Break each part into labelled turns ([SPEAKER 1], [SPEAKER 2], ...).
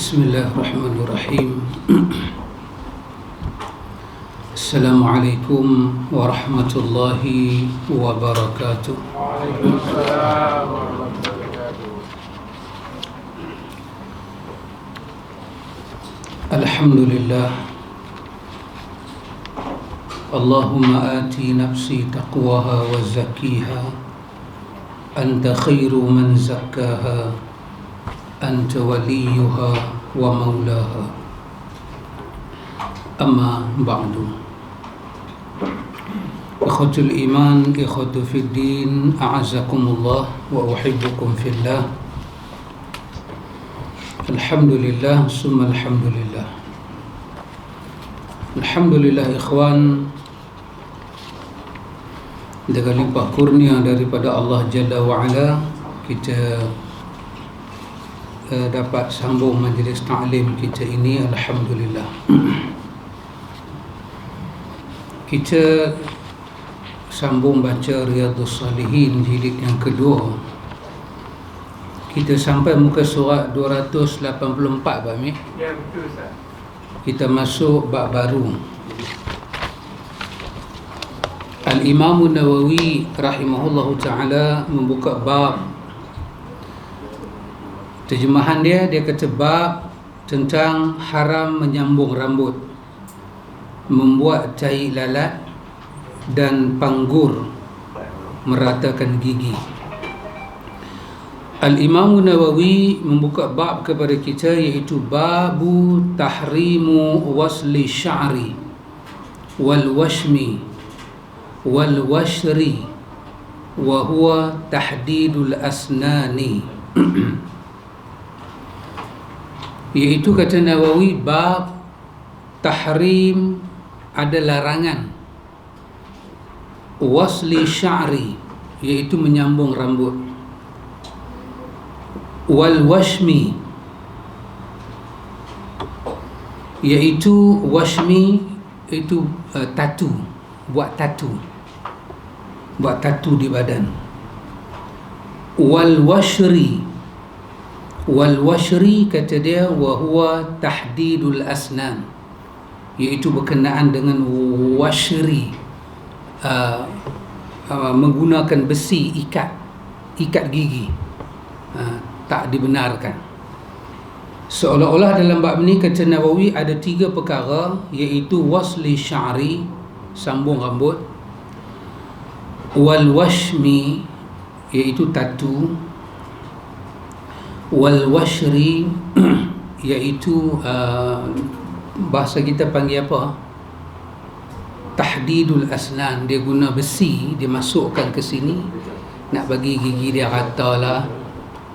[SPEAKER 1] Bismillahirrahmanirrahim. Assalamualaikum warahmatullahi wabarakatuh.
[SPEAKER 2] Waalaikumsalam warahmatullahi wabarakatuh.
[SPEAKER 1] Alhamdulillah. Allahumma ati nafsi taqwaha wa zakkiha anta khairu man zakkaha anta waliyuha wa maulaha. Amma ba'du. Ikhwatul iman, ikhwatu fid din, a'azakumullah wa uhibbukum fillah. Alhamdulillah, summa alhamdulillah. Alhamdulillah ikhwan, dengan limpah kurnia daripada Allah Jalla wa'ala, kita dapat sambung majlis ta'lim kita ini. Alhamdulillah. Kita sambung baca Riyadhus Salihin jilid yang kedua. Kita sampai muka surat 284 Pak Amir.
[SPEAKER 2] Ya, betul Ustaz.
[SPEAKER 1] Kita masuk bab baru. Al-Imam Nawawi rahimahullahu ta'ala membuka bab. Terjemahan dia kata bab tentang haram menyambung rambut, membuat tahi lalat dan panggur, meratakan gigi. Al-Imam Nawawi membuka bab kepada kita, iaitu babu tahrimu wasli sya'ri wal washmi wal washri wa huwa tahdidul asnani. Iaitu kata Nawawi, bab tahrim, ada larangan wasli sya'ri, iaitu menyambung rambut, wal washmi, iaitu washmi itu tatu, buat tatu di badan. Wal washri kata dia, wa huwa tahdidul asnan, iaitu berkenaan dengan washri, menggunakan besi ikat gigi, tak dibenarkan. Seolah-olah dalam bab ni kata Nawawi ada 3 perkara, iaitu wasli sya'ri, sambung rambut, wal washmi, iaitu tatu, wal washri, iaitu bahasa kita panggil apa, tahdidul asnan. Dia guna besi, dia masukkan ke sini nak bagi gigi dia rata lah.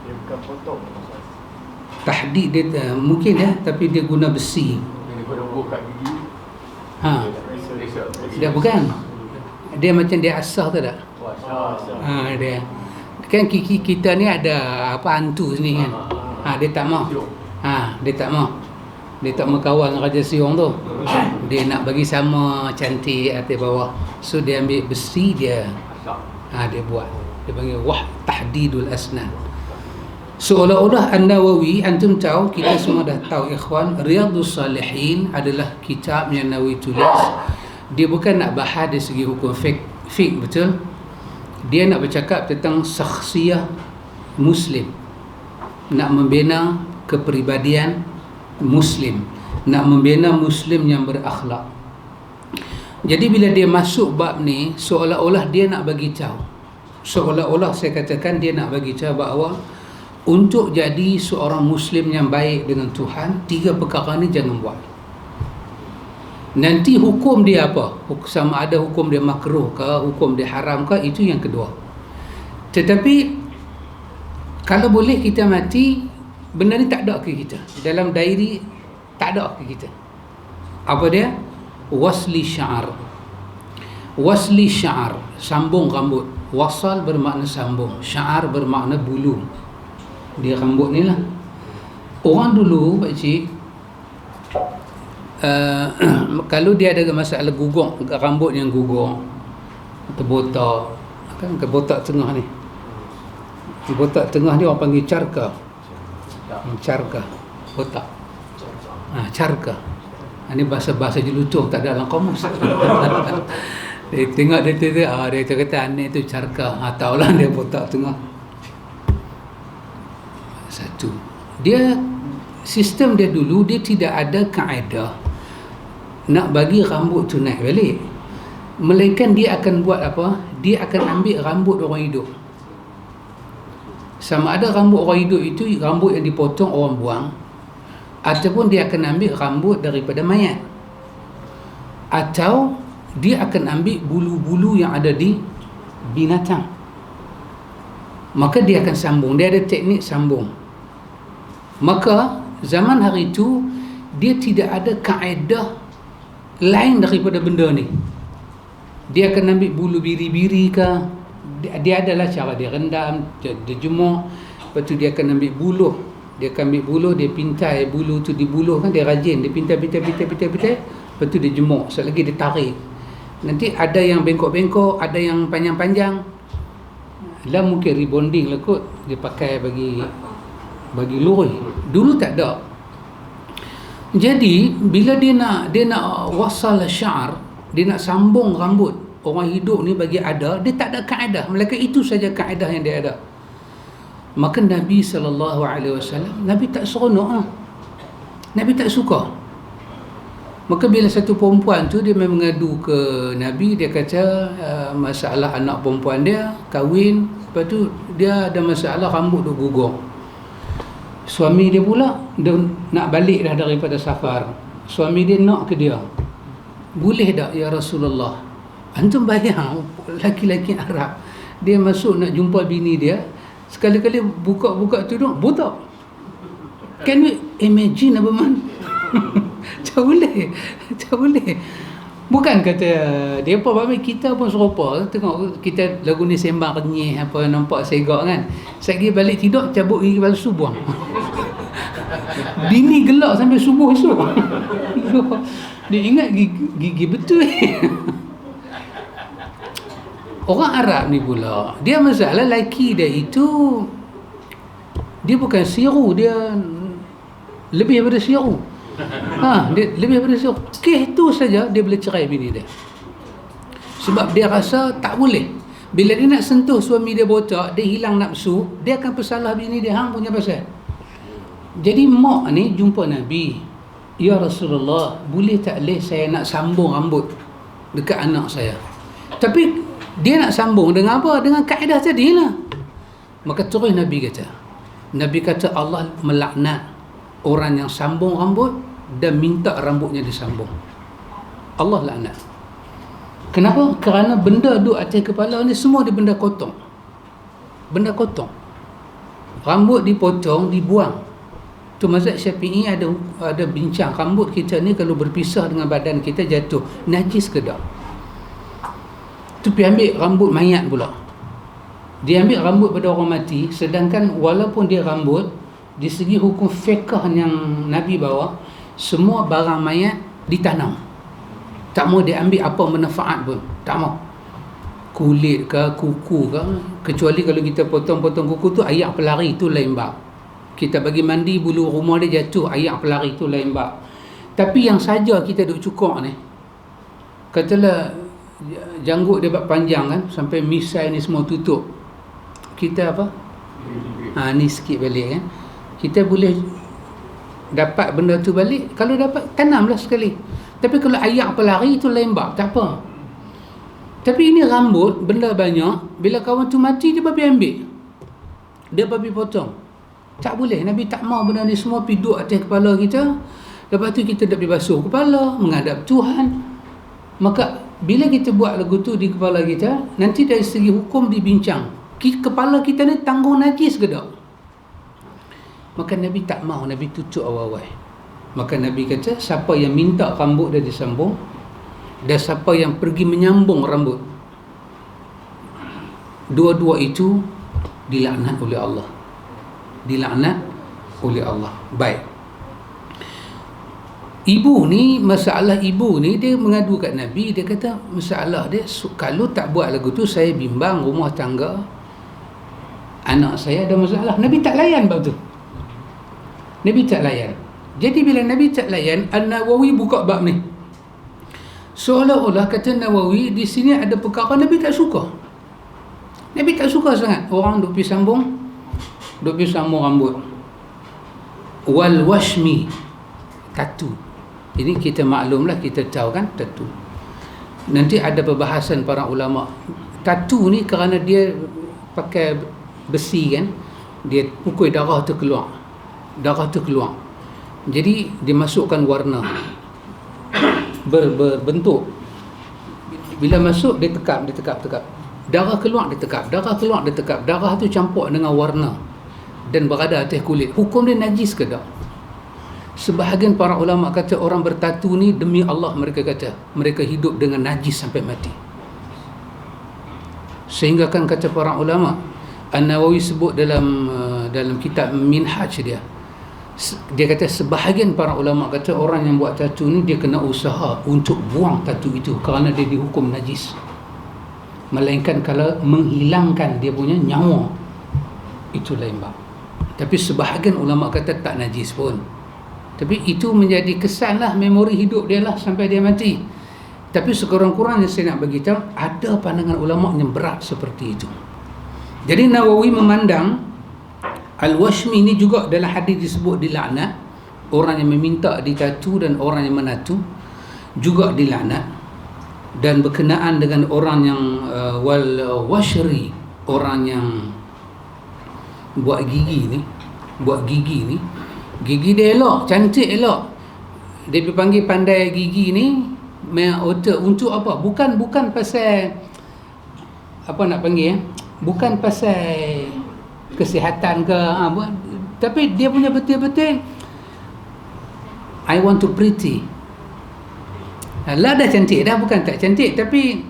[SPEAKER 2] Dia bukan potong.
[SPEAKER 1] Tahdid dia mungkin tapi dia guna besi.
[SPEAKER 2] Dia potong kat gigi.
[SPEAKER 1] Dia bukan, dia macam dia asah tu tak? Dia kan gigi kita ni ada apa, hantu sini kan. Dia tak mau. Dia tak mau kawan dengan Raja Siong tu. Dia nak bagi sama cantik atas bawah. So dia ambil besi, dia buat. Dia panggil tahdidul asnan. Seolah-olah An-Nawawi, antum tahu, kita semua dah tahu ikhwan, Riyadhus Salihin adalah kitab yang Nawawi tulis. Dia bukan nak bahas dari segi hukum fiqh, betul? Dia nak bercakap tentang syakhsiyah Muslim, nak membina kepribadian Muslim, nak membina Muslim yang berakhlak. Jadi bila dia masuk bab ni, seolah-olah dia nak bagi tahu, seolah-olah saya katakan dia nak bagi tahu bahawa untuk jadi seorang Muslim yang baik dengan Tuhan, 3 perkara ni jangan buat. Nanti hukum dia apa? Sama ada hukum dia makruh ke, hukum dia haram ke, itu yang kedua. Tetapi kalau boleh kita mati, benda ni tak ada ke kita, dalam diary tak ada ke kita. Apa dia? Wasli sya'ar. Wasli sya'ar, sambung rambut. Wasal bermakna sambung, sya'ar bermakna bulu. Dia rambut ni lah. Orang dulu pakcik, kalau dia ada masalah gugur, rambut yang gugur, terbotak, kan kebotak tengah ni, botak tengah ni orang panggil carka, botak. Carka. Ini bahasa jelutong tak ada dalam kamus. Dia tengok dia kata anik tu carka. Tahulah dia botak tengah. Satu. Dia sistem dia dulu dia tidak ada kaedah nak bagi rambut tu naik balik. Melainkan dia akan buat apa? Dia akan ambil rambut orang hidup. Sama ada rambut orang hidup itu rambut yang dipotong orang buang, ataupun dia akan ambil rambut daripada mayat, atau dia akan ambil bulu-bulu yang ada di binatang. Maka dia akan sambung. Dia ada teknik sambung. Maka zaman hari itu dia tidak ada kaedah lain daripada benda ni. Dia akan ambil bulu biri-biri ke, dia adalah cara dia rendam, dia jemur, lepas tu dia akan ambil buluh. Dia akan ambil buluh, dia pintai bulu tu, dibuluh kan, dia rajin, dia pintai, lepas tu dia jemur, sekali lagi dia tarik. Nanti ada yang bengkok-bengkok, ada yang panjang-panjang. Lah mungkin rebonding lah kot, dia pakai bagi lori. Dulu tak ada. Jadi bila dia nak wasal sya'r, dia nak sambung rambut orang hidup ni bagi ada, dia tak ada kaedah, melainkan itu saja kaedah yang dia ada. Maka Nabi SAW, Nabi tak seronok. Nabi tak suka. Maka bila satu perempuan tu dia mengadu ke Nabi, dia kata masalah anak perempuan dia kahwin, lepas tu dia ada masalah rambut tu gugur. Suami dia pula dia nak balik dah daripada safar. Suami dia nak ke dia, boleh tak ya Rasulullah? Antum bayang laki-laki Arab, dia masuk nak jumpa bini dia, sekali-kali buka tudung botak. Can you imagine apa man? Tak boleh. Bukan kata dia apa, kita pun serupa. Tengok kita lagu ni sembang renyih apa, nampak segak kan, sekali balik tidur cabut gigi palsu buang. Bini gelak sampai subuh esok. Dia ingat gigi betul. Orang Arab ni pula, dia masalah lelaki dia itu, dia bukan siru, dia lebih daripada siru. Dia lebih daripada siru. Kes tu saja dia boleh cerai bini dia. Sebab dia rasa tak boleh. Bila dia nak sentuh suami dia botak, dia hilang nafsu, dia akan bersalah bini dia, hang punya pasal. Jadi mak ni jumpa Nabi, ya Rasulullah, boleh tak saya nak sambung rambut dekat anak saya? Tapi dia nak sambung dengan apa? Dengan kaedah tadi lah. Maka terus Nabi kata Allah melaknat orang yang sambung rambut dan minta rambutnya disambung. Allah laknat. Kenapa? Kerana benda duduk atas kepala ni semua dia benda kotong. Benda kotong. Rambut dipotong, dibuang. Tu mazhab Syafi'i ada bincang, rambut kita ni kalau berpisah dengan badan kita jatuh, najis ke tak? Tu pergi ambil rambut mayat pula. Dia ambil rambut pada orang mati, sedangkan walaupun dia rambut, di segi hukum fiqh yang Nabi bawa, semua barang mayat ditanam. Tak mau dia ambil apa manfaat pun, tak mau. Kulit ke, kuku ke, kecuali kalau kita potong-potong kuku tu, ayak pelari tu lain bab. Kita bagi mandi, bulu rumah dia jatuh, ayak pelari tu lain bab. Tapi yang saja kita duk cukur ni, katalah janggut dia panjang kan, sampai misai ni semua tutup, kita apa? Ni sikit balik kan, kita boleh dapat benda tu balik. Kalau dapat, tanamlah sekali. Tapi kalau ayak pelari tu lain bab, tak apa. Tapi ini rambut, benda banyak, bila kawan tu mati dia pergi ambil, dia pergi potong. Tak boleh. Nabi tak mau benda ni semua pergi duduk atas kepala kita. Lepas tu kita dah pergi basuh kepala, menghadap Tuhan. Maka bila kita buat lagu tu di kepala kita, nanti dari segi hukum dibincang, kepala kita ni tanggung najis ke tak? Maka Nabi tak mau, Nabi tutup awal-awal. Maka Nabi kata, siapa yang minta rambut dia disambung, dan siapa yang pergi menyambung rambut, dua-dua itu dilaknat oleh Allah. Dilaknat oleh Allah. Baik. Ibu ni, masalah ibu ni, dia mengadu kat Nabi, dia kata masalah dia, kalau tak buat lagu tu, saya bimbang rumah tangga anak saya ada masalah. Nabi tak layan bab tu. Nabi tak layan. Jadi bila Nabi tak layan, An-Nawawi buka bab ni. Seolah-olah kata Nawawi di sini ada perkara Nabi tak suka. Nabi tak suka sangat orang duk pergi sambung rambut. Wal washmi, tatu. Ini kita maklumlah, kita tahu kan tatu. Nanti ada perbahasan para ulama. Tatu ni kerana dia pakai besi kan, dia pukul darah tu keluar. Jadi dimasukkan warna berbentuk. Bila masuk dia tekap. Darah keluar dia tekap. Darah tu campur dengan warna dan berada atas kulit. Hukum dia najis ke tak? Sebahagian para ulama kata orang bertatu ni demi Allah mereka kata mereka hidup dengan najis sampai mati. Sehingga kan kata para ulama, An-Nawawi sebut dalam kitab Minhaj dia kata sebahagian para ulama kata orang yang buat tatu ni dia kena usaha untuk buang tatu itu kerana dia dihukum najis. Melainkan kalau menghilangkan dia punya nyawa, itu lain bab. Tapi sebahagian ulama kata tak najis pun. Tapi itu menjadi kesan lah, memori hidup dia lah sampai dia mati. Tapi sekurang-kurangnya saya nak bagi tahu ada pandangan ulama yang berat seperti itu. Jadi Nawawi memandang Al-Washmi ini juga dalam hadis disebut dilaknat. Orang yang meminta ditatu dan orang yang menatu juga dilaknat. Dan berkenaan dengan orang yang wal-washri, orang yang buat gigi ni, gigi dia elok, cantik elok. Dia dipanggil pandai gigi ni untuk apa? Bukan pasal apa nak panggil bukan pasal kesihatan ke tapi dia punya betul-betul I want to pretty. Lah dah cantik dah, bukan tak cantik, tapi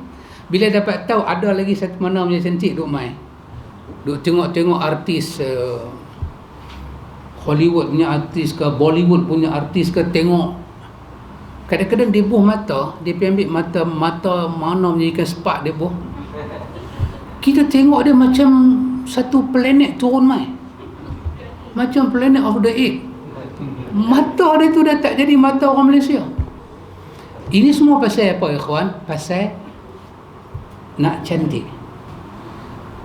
[SPEAKER 1] bila dapat tahu ada lagi satu mana punya cantik duk mai. Duk tengok artis Hollywood punya artis ke Bollywood punya artis ke, tengok kadang-kadang dia buh mata, dia pergi ambil mata mana punya ikan sepak dia buh. Kita tengok dia macam satu planet turun mai. Macam planet of the apes. Mata dia tu dah tak jadi mata orang Malaysia. Ini semua pasal apa ikhwan? Pasal nak cantik.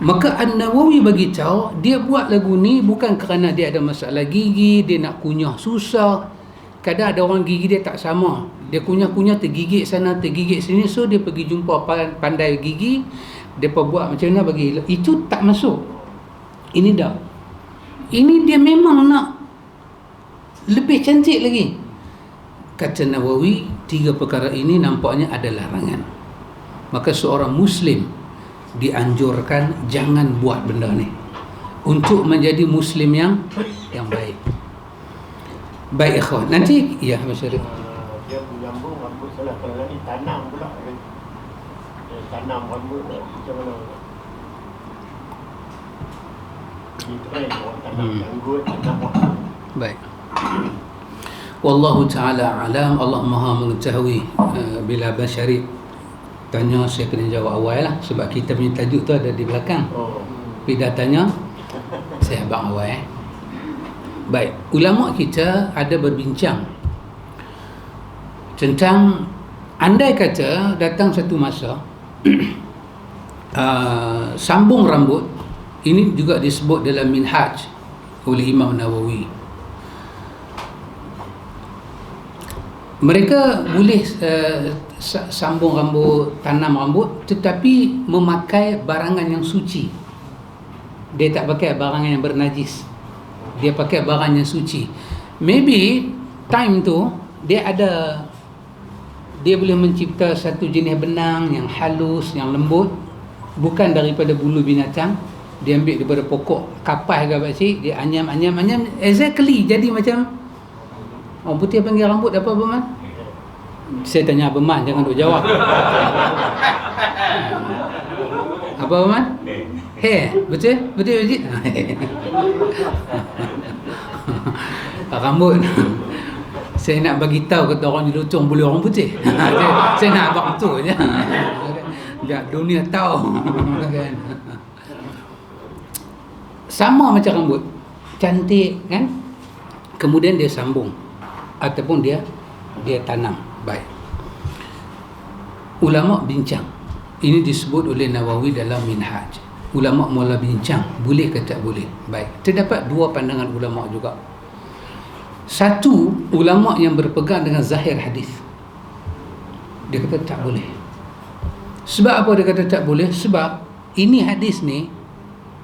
[SPEAKER 1] Maka An-Nawawi bagi tahu dia buat lagu ni bukan kerana dia ada masalah gigi, dia nak kunyah susah. Kadang ada orang gigi dia tak sama. Dia kunyah-kunyah tergigit sana, tergigit sini, so dia pergi jumpa pandai gigi, dia buat macam mana bagi. Itu tak masuk. Ini dah. Ini dia memang nak lebih cantik lagi. Kata Nawawi, 3 perkara ini nampaknya ada larangan. Maka seorang Muslim dianjurkan jangan buat benda ni untuk menjadi Muslim yang baik. Baik ikhwan. Nanti ya masyarakat.
[SPEAKER 2] Dia menyambung rambut salah. Kalau lagi tanam pula kan. Dia tanam rambut macam mana? Ini trend orang tanam janggut, tanam rambut.
[SPEAKER 1] Baik. Wallahu ta'ala alam. Allah maha mengetahui. Bila Abang Syarif tanya, saya kena jawab awal lah, sebab kita punya tajuk tu ada di belakang. Tapi dah tanya, saya abang awal. Baik, ulama kita ada berbincang tentang andai kata datang satu masa sambung rambut. Ini juga disebut dalam Minhaj oleh Imam Nawawi. Mereka boleh sambung rambut, tanam rambut, tetapi memakai barangan yang suci. Dia tak pakai barangan yang bernajis. Dia pakai barangan yang suci. Maybe time tu dia boleh mencipta satu jenis benang yang halus, yang lembut, bukan daripada bulu binatang. Dia ambil daripada pokok kapas ke pakcik, dia anyam exactly jadi macam orang putih panggil rambut apa Abang? Saya tanya Abang Man, jangan duk jawab. Apa Abang? Hair. Betul pakcik? Rambut. Saya nak bagi tahu kata orang jelutong boleh orang putih. Saya nak abang tu je. Biar dunia tahu. Sama macam rambut. Cantik kan? Kemudian dia sambung. ataupun dia tanam. Baik. Ulama bincang. Ini disebut oleh Nawawi dalam Minhaj. Ulama mula bincang, boleh ke tak boleh. Baik. Terdapat dua pandangan ulama juga. Satu, ulama yang berpegang dengan zahir hadis. Dia kata tak boleh. Sebab apa dia kata tak boleh? Sebab ini hadis ni,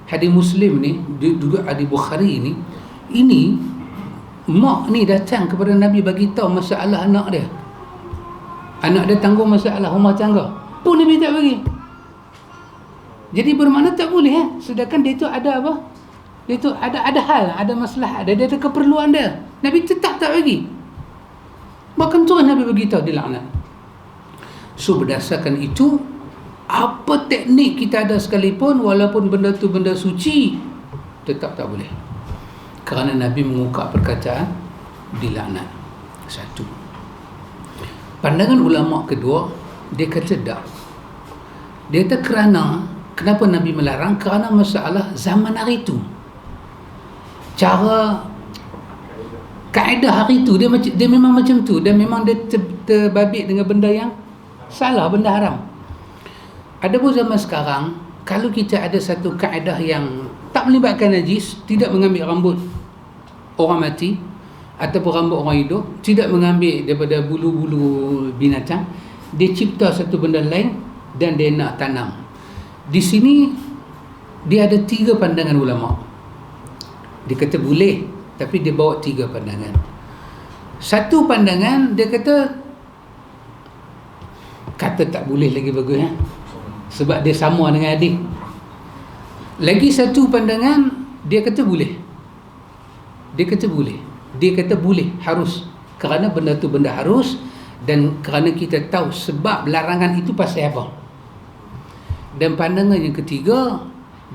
[SPEAKER 1] hadis Muslim ni, juga hadis Bukhari ni, ini mak ni datang kepada Nabi bagi tahu masalah anak dia. Anak dia tanggung masalah rumah tangga. Pun Nabi tak bagi. Jadi bermakna tak boleh sedangkan dia tu ada apa? Dia tu ada hal, ada masalah, dia ada keperluan dia. Nabi tetap tak bagi. Bahkan tu Nabi bagi tahu dia laknat. So berdasarkan itu, apa teknik kita ada sekalipun, walaupun benda tu benda suci, tetap tak boleh. Kerana Nabi mengungkap perkataan dilaknat. Satu. Pandangan ulama kedua, dia kata tak. Dia kata kenapa Nabi melarang? Kerana masalah zaman hari itu. Cara kaedah hari itu dia memang macam tu, dan memang dia terbabit dengan benda yang salah, benda haram. Adapun zaman sekarang, kalau kita ada satu kaedah yang tak melibatkan najis, tidak mengambil rambut orang mati ataupun rambut orang hidup, tidak mengambil daripada bulu-bulu binatang, dia cipta satu benda lain dan dia nak tanam. Di sini dia ada 3 pandangan ulama. Dia kata boleh, tapi dia bawa 3 pandangan. Satu pandangan dia kata tak boleh lagi bagus sebab dia sama dengan hadis. Lagi satu pandangan dia kata boleh. Dia kata boleh, harus. Kerana benda tu benda harus, dan kerana kita tahu sebab larangan itu pasal apa. Dan pandangan yang ketiga,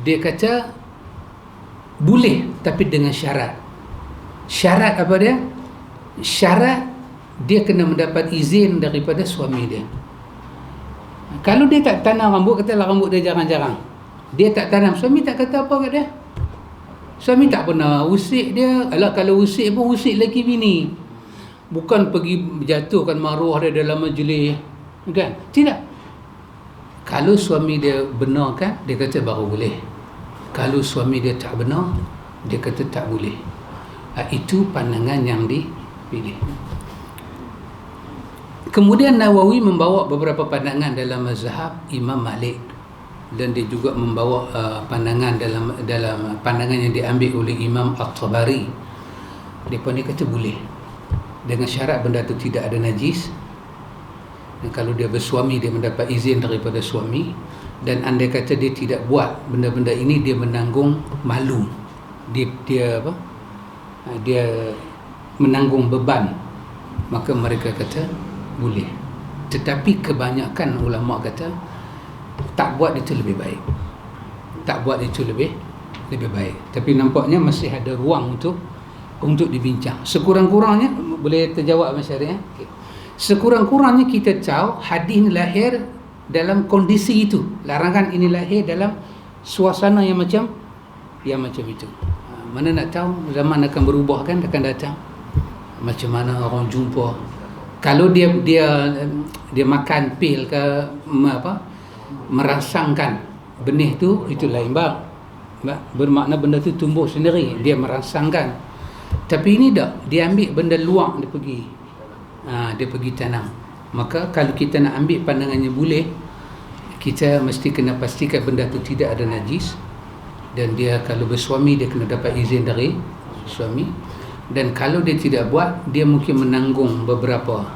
[SPEAKER 1] dia kata boleh tapi dengan syarat. Syarat apa dia? Syarat dia kena mendapat izin daripada suami dia. Kalau dia tak tanam rambut, katalah rambut dia jarang-jarang, dia tak tanam, suami tak kata apa kat dia. Suami tak pernah usik dia. Alah, kalau usik pun usik lelaki bini, bukan pergi jatuhkan maruah dia dalam majlis, kan? Tidak. Kalau suami dia benarkan, dia kata baru boleh. Kalau suami dia tak benar, dia kata tak boleh. Itu pandangan yang dipilih. Kemudian Nawawi membawa beberapa pandangan dalam mazhab Imam Malik, dan dia juga membawa pandangan dalam pandangan yang diambil oleh Imam At-Tabari. Dia pun kata boleh dengan syarat benda tu tidak ada najis, dan kalau dia bersuami dia mendapat izin daripada suami, dan andai kata dia tidak buat benda-benda ini, dia menanggung malu, dia menanggung beban, maka mereka kata boleh. Tetapi kebanyakan ulama kata tak buat itu lebih baik. Tak buat itu lebih baik. Tapi nampaknya masih ada ruang untuk dibincang. Sekurang-kurangnya boleh terjawab masyarakat. Okay. Sekurang-kurangnya kita tahu hadis ini lahir dalam kondisi itu. Larangan ini lahir dalam suasana yang macam itu. Mana nak tahu zaman akan berubah, kan, akan datang. Macam mana orang jumpa. Kalau dia makan pil ke merangsangkan benih tu, itu lain bab. Bermakna benda tu tumbuh sendiri, dia merangsangkan. Tapi ini tak, dia ambil benda luar, dia pergi tanam. Maka kalau kita nak ambil pandangannya boleh, kita mesti kena pastikan benda tu tidak ada najis, dan dia kalau bersuami dia kena dapat izin dari suami. Dan kalau dia tidak buat, dia mungkin menanggung beberapa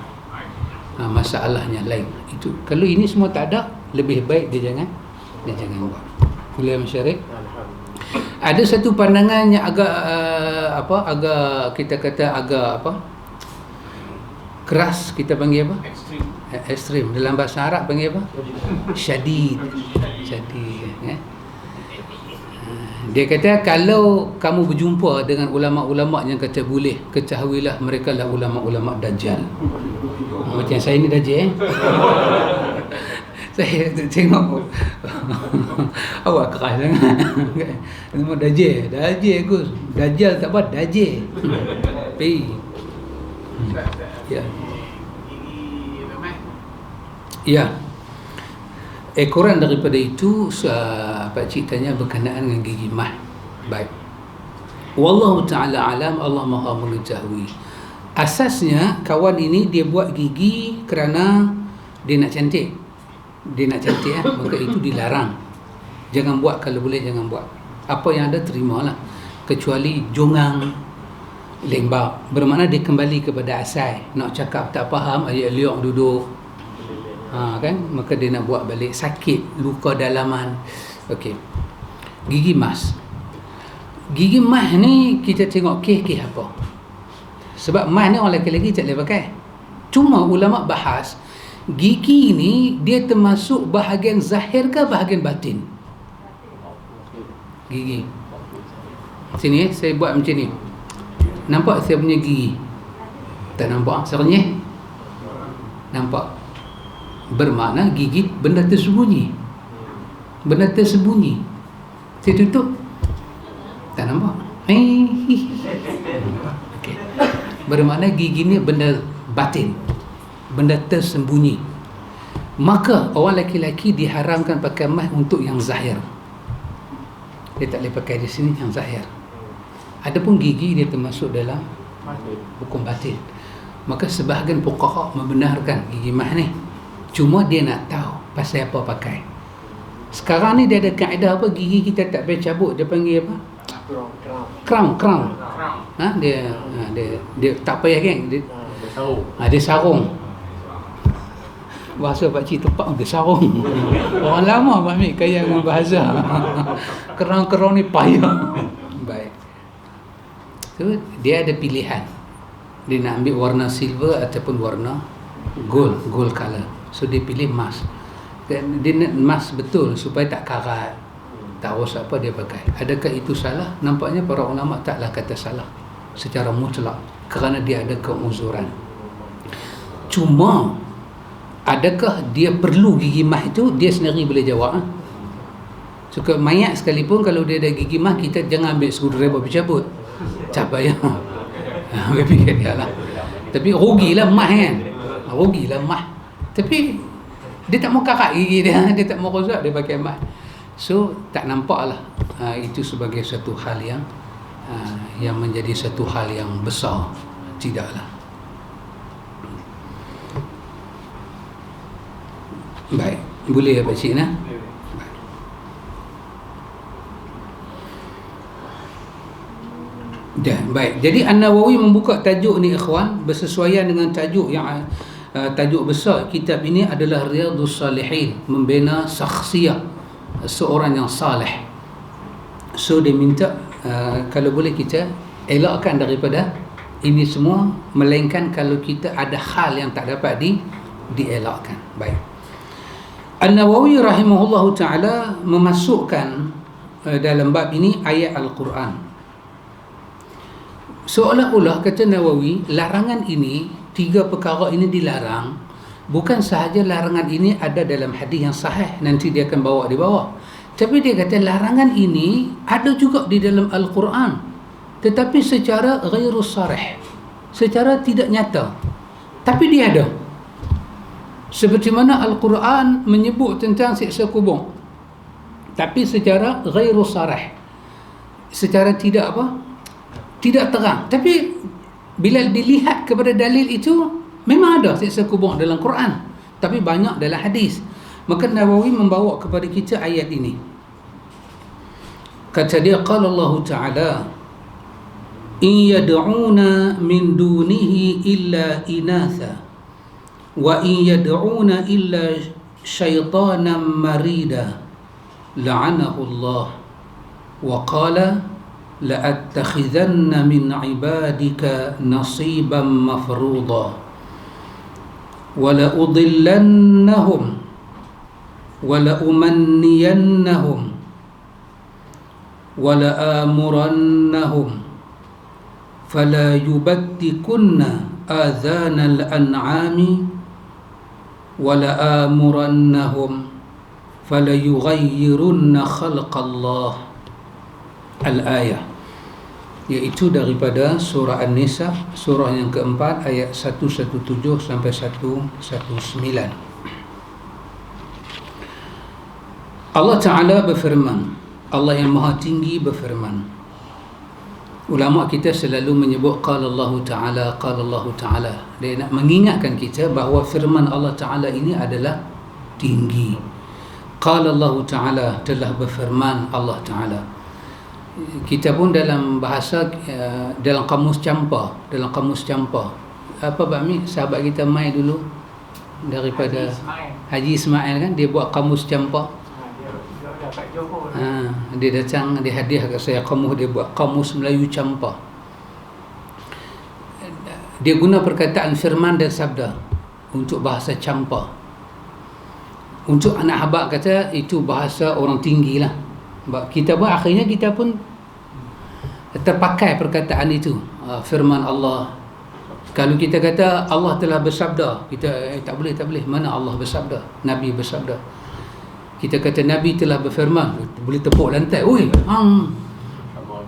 [SPEAKER 1] masalahnya lain. Itu kalau ini semua tak ada, lebih baik dia jangan buat. Boleh masyarakat. Ada satu pandangan yang agak agak kita kata agak keras, kita panggil apa? Ekstrim. Dalam bahasa Arab panggil apa? Syadid. Dia kata kalau kamu berjumpa dengan ulama-ulama yang kata boleh, ketahuilah mereka lah ulama-ulama Dajjal. Macam saya ni Dajjal. Saya tengok awak keras sangat. Nama Dajjal Gus. Dajjal tak apa, Dajjal. Ya. Ya. Kurang daripada itu Pak Cik tanya berkenaan dengan gigi mah. Baik. Wallahu ta'ala alam, Allah Maha mengetahui. Asasnya kawan ini dia buat gigi kerana dia nak cantik. Dia nak cantik maka itu dilarang. Jangan buat, kalau boleh jangan buat. Apa yang ada terimalah. Kecuali jongang lembab, bermakna dia kembali kepada asal. Nak cakap tak faham, ayat liuk duduk. Kan, maka dia nak buat balik. Sakit, luka dalaman. Okey. Gigi mas. Gigi mas ni kita tengok kes-kes apa. Sebab mas ni orang lelaki-lelaki tak boleh pakai. Cuma ulama bahas gigi ni dia termasuk bahagian zahir ke bahagian batin? Gigi. Sini saya buat macam ni. Nampak saya punya gigi? Tak nampak? Serenyih? Nampak? Bermakna gigi benda tersembunyi. Benda tersembunyi. Saya tutup, tak nampak. Okay. Bermakna gigi ni benda batin, benda tersembunyi. Maka orang lelaki-lelaki diharamkan pakai mas untuk yang zahir. Dia tak boleh pakai di sini yang zahir. Adapun gigi dia termasuk dalam hukum batin. Maka sebahagian fuqaha membenarkan gigi mas ni. Cuma dia nak tahu pasal apa pakai. Sekarang ni dia ada kaedah apa, gigi kita tak boleh cabut, dia panggil apa? Crown. Dia tak payah kan? Dia sarung. Bahasa Pak Cik tepat, dia sarung. Orang lama Pak Mik kaya dengan bahasa. Crown ni payah. Baik. So dia ada pilihan. Dia nak ambil warna silver ataupun warna gold color. So dia pilih emas. Dia nak emas betul supaya tak karat, tak rosak apa dia pakai. Adakah itu salah? Nampaknya para ulama taklah kata salah secara mutlak kerana dia ada keuzuran. Cuma adakah dia perlu gigi emas itu? Dia sendiri boleh jawab. So mayat sekalipun kalau dia ada gigi emas, kita jangan ambil screwdriver bercabut. Tak payah. Ambil fikir dia lah. Tapi rugilah emas kan. Rugilah emas. Tapi dia tak mau karat gigi dia, dia tak mau rosak, dia pakai emas. So tak nampaklah itu sebagai satu hal yang menjadi satu hal yang besar. Tidaklah. Baik, boleh ya Pak Cik nah? Baik. Jadi An-Nawawi membuka tajuk ni ikhwan bersesuaian dengan tajuk yang tajuk besar kitab ini adalah Riyadhus Salihin, membina syakhsiah seorang yang saleh. So dia minta kalau boleh kita elakkan daripada ini semua, melainkan kalau kita ada hal yang tak dapat dielakkan. Baik. An-Nawawi rahimahullahu ta'ala memasukkan dalam bab ini ayat Al-Quran. Seolah-olah kata Nawawi, larangan ini, tiga perkara ini dilarang. Bukan sahaja larangan ini ada dalam hadis yang sahih, nanti dia akan bawa di bawah. Tapi dia kata larangan ini ada juga di dalam Al-Quran, tetapi secara ghairu sarih, secara tidak nyata. Tapi dia ada. Seperti mana Al-Quran menyebut tentang siksa kubur, tapi secara ghairu sarih, secara tidak tidak terang. Tapi bila dilihat kepada dalil itu, memang ada siksa kubur dalam Quran, tapi banyak dalam hadis. Maka Nawawi membawa kepada kita ayat ini. Kata dia, qala Allah Ta'ala, in yad'una min dunihi illa inatha wa in yad'una illa syaitanan marida la'anahu Allah wa qala la'attakhidhanna min ibadika nasiban mafruḍa wa la'udillannahum wa la'umanniyannahum wa la'amurannahum fala yubattikunna adhanal an'ami wa la'amurannahum fala yughayyirunna khalqallah. Al-ayah. iaitu daripada surah An-Nisa, surah yang keempat, ayat 117 sampai 119. Allah Ta'ala berfirman, Allah yang Maha Tinggi berfirman. Ulama kita selalu menyebut qala Allah Ta'ala, qala Allah Ta'ala. Dia nak mengingatkan kita bahawa firman Allah Ta'ala ini adalah tinggi. Qala Allah Ta'ala, telah berfirman Allah Ta'ala. Kita pun dalam bahasa, dalam kamus campa, apa Pak Mi, sahabat kita mai dulu daripada Haji Ismail kan, dia buat kamus campa. Dia datang, dia hadiah kat saya kamus, dia buat kamus Melayu campa. Dia guna perkataan firman dan sabda untuk bahasa campa. Untuk anak habak kata itu bahasa orang tinggi lah. Kita pun akhirnya kita pun terpakai perkataan itu, firman Allah. Kalau kita kata Allah telah bersabda, kita tak boleh, mana Allah bersabda, Nabi bersabda. Kita kata Nabi telah berfirman, boleh tepuk lantai, oi,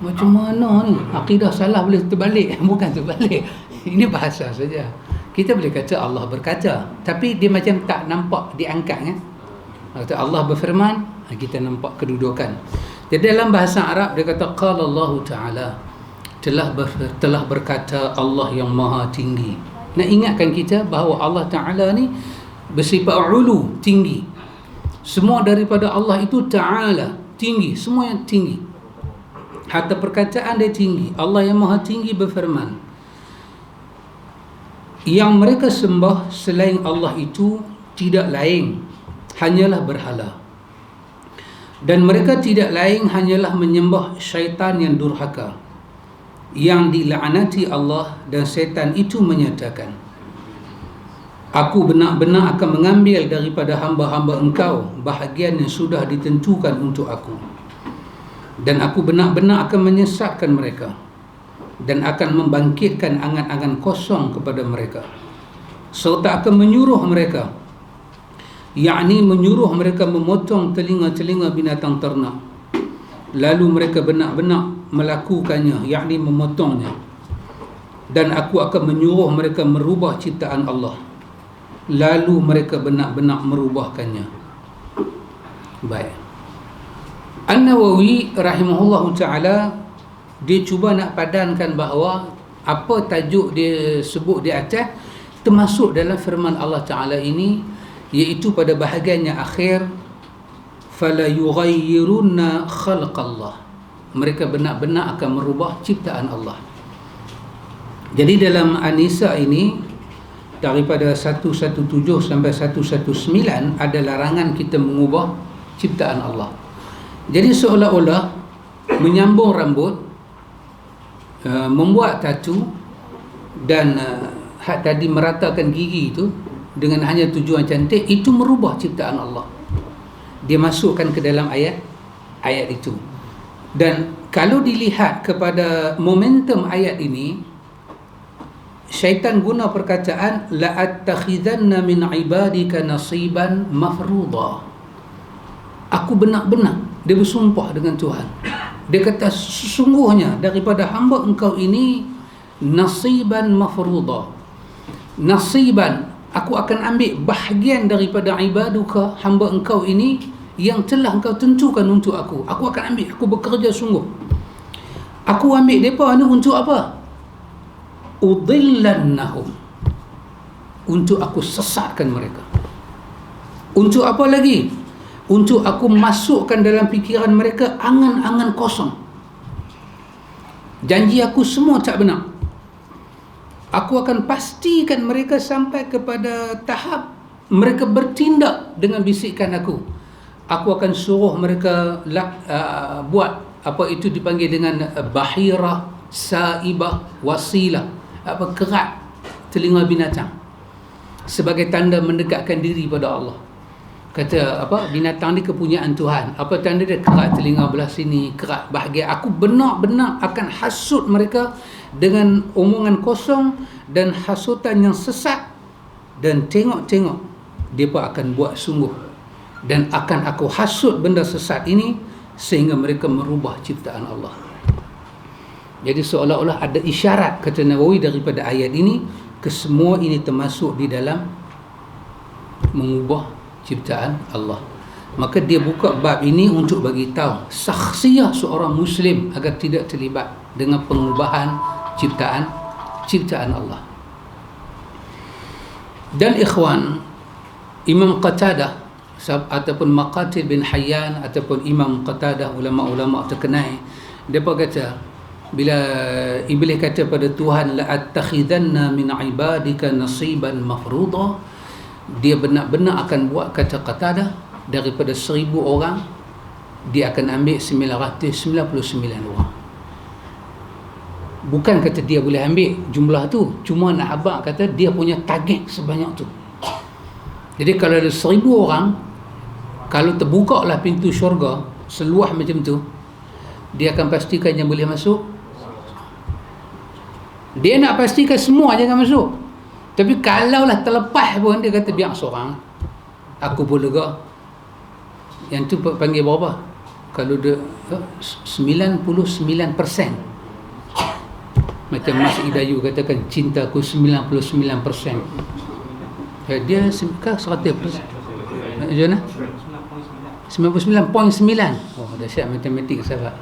[SPEAKER 1] macam mana ni, akidah salah boleh terbalik. Bukan terbalik, ini bahasa saja. Kita boleh kata Allah berkata, tapi dia macam tak nampak diangkat kan. Kata Allah berfirman, kita nampak kedudukan. Jadi dalam bahasa Arab dia kata qala Allah Ta'ala, telah berkata Allah yang Maha Tinggi. Nak ingatkan kita bahawa Allah Ta'ala ni bersifat ulu, tinggi. Semua daripada Allah itu Ta'ala, tinggi, semua yang tinggi. Hatta perkataan dia tinggi. Allah yang Maha Tinggi berfirman, yang mereka sembah selain Allah itu tidak lain hanyalah berhala, dan mereka tidak lain hanyalah menyembah syaitan yang durhaka, yang dilaknati Allah, dan syaitan itu menyatakan, aku benar-benar akan mengambil daripada hamba-hamba engkau bahagian yang sudah ditentukan untuk aku, dan aku benar-benar akan menyesatkan mereka, dan akan membangkitkan angan-angan kosong kepada mereka, serta akan menyuruh mereka, yakni menyuruh mereka memotong telinga-telinga binatang ternak, lalu mereka benar-benar melakukannya, yakni memotongnya, dan aku akan menyuruh mereka merubah ciptaan Allah, lalu mereka benar-benar merubahkannya. Baik, An-Nawawi rahimahullahu ta'ala, dia cuba nak padankan bahawa apa tajuk dia sebut di atas termasuk dalam firman Allah Ta'ala ini, iaitu pada bahagian yang akhir, fala yughayyirunna khalqallah, mereka benar-benar akan merubah ciptaan Allah. Jadi dalam An-Nisa ini daripada 117 sampai 119 ada larangan kita mengubah ciptaan Allah. Jadi seolah-olah menyambung rambut, membuat tatu, dan tadi meratakan gigi itu dengan hanya tujuan cantik, itu merubah ciptaan Allah. Dia masukkan ke dalam ayat itu. Dan kalau dilihat kepada momentum ayat ini, syaitan guna perkataan la'attakhidhanna min ibadika nasiban mafruḍa. Aku benar-benar, dia bersumpah dengan Tuhan. Dia kata sesungguhnya daripada hamba engkau ini nasiban mafruḍa. Nasiban, aku akan ambil bahagian daripada ibaduka, hamba engkau ini, yang telah engkau tentukan untuk aku. Aku akan ambil, aku bekerja sungguh. Aku ambil mereka ni untuk apa? Udillannahum, untuk aku sesatkan mereka. Untuk apa lagi? Untuk aku masukkan dalam fikiran mereka angan-angan kosong. Janji aku semua tak benar. Aku akan pastikan mereka sampai kepada tahap mereka bertindak dengan bisikan aku. Aku akan suruh mereka buat apa itu dipanggil dengan bahirah, saibah, wasilah, apa, kerat telinga binatang sebagai tanda mendekatkan diri pada Allah. Kata apa, binatang ni kepunyaan Tuhan. Apa tanda dia? Kerat telinga belah sini, kerat bahagian. Aku benar-benar akan hasut mereka dengan omongan kosong dan hasutan yang sesat, dan tengok-tengok mereka akan buat sungguh, dan akan aku hasut benda sesat ini sehingga mereka merubah ciptaan Allah. Jadi seolah-olah ada isyarat, kata Nawawi, daripada ayat ini, kesemua ini termasuk di dalam mengubah ciptaan Allah. Maka dia buka bab ini untuk bagi tahu sakhsiyah seorang Muslim agar tidak terlibat dengan pengubahan ciptaan Allah. Dan ikhwan, Imam Qatadah ataupun Maqatil bin Hayyan ataupun Imam Qatadah, ulama-ulama terkenal, depa kata bila Iblis kata pada Tuhan, la attakhidanna min ibadika nasiban mafruḍa, dia benar-benar akan buat, kata Qatadah, daripada 1000 orang dia akan ambil 999 orang. Bukan kata dia boleh ambil jumlah tu, cuma nak abang kata dia punya target sebanyak tu. Jadi kalau ada 1000 orang, kalau terbuka lah pintu syurga seluas macam tu, dia akan pastikan yang boleh masuk. Dia nak pastikan semua jangan masuk. Tapi kalau lah terlepas pun, dia kata biar seorang, aku pun lega. Yang tu panggil berapa? Kalau dia 99%. Macam Mas Idayu katakan, cintaku 99%. Dia kah 100%? Macam mana? 99.9. Oh, dahsyat matematik sahabat.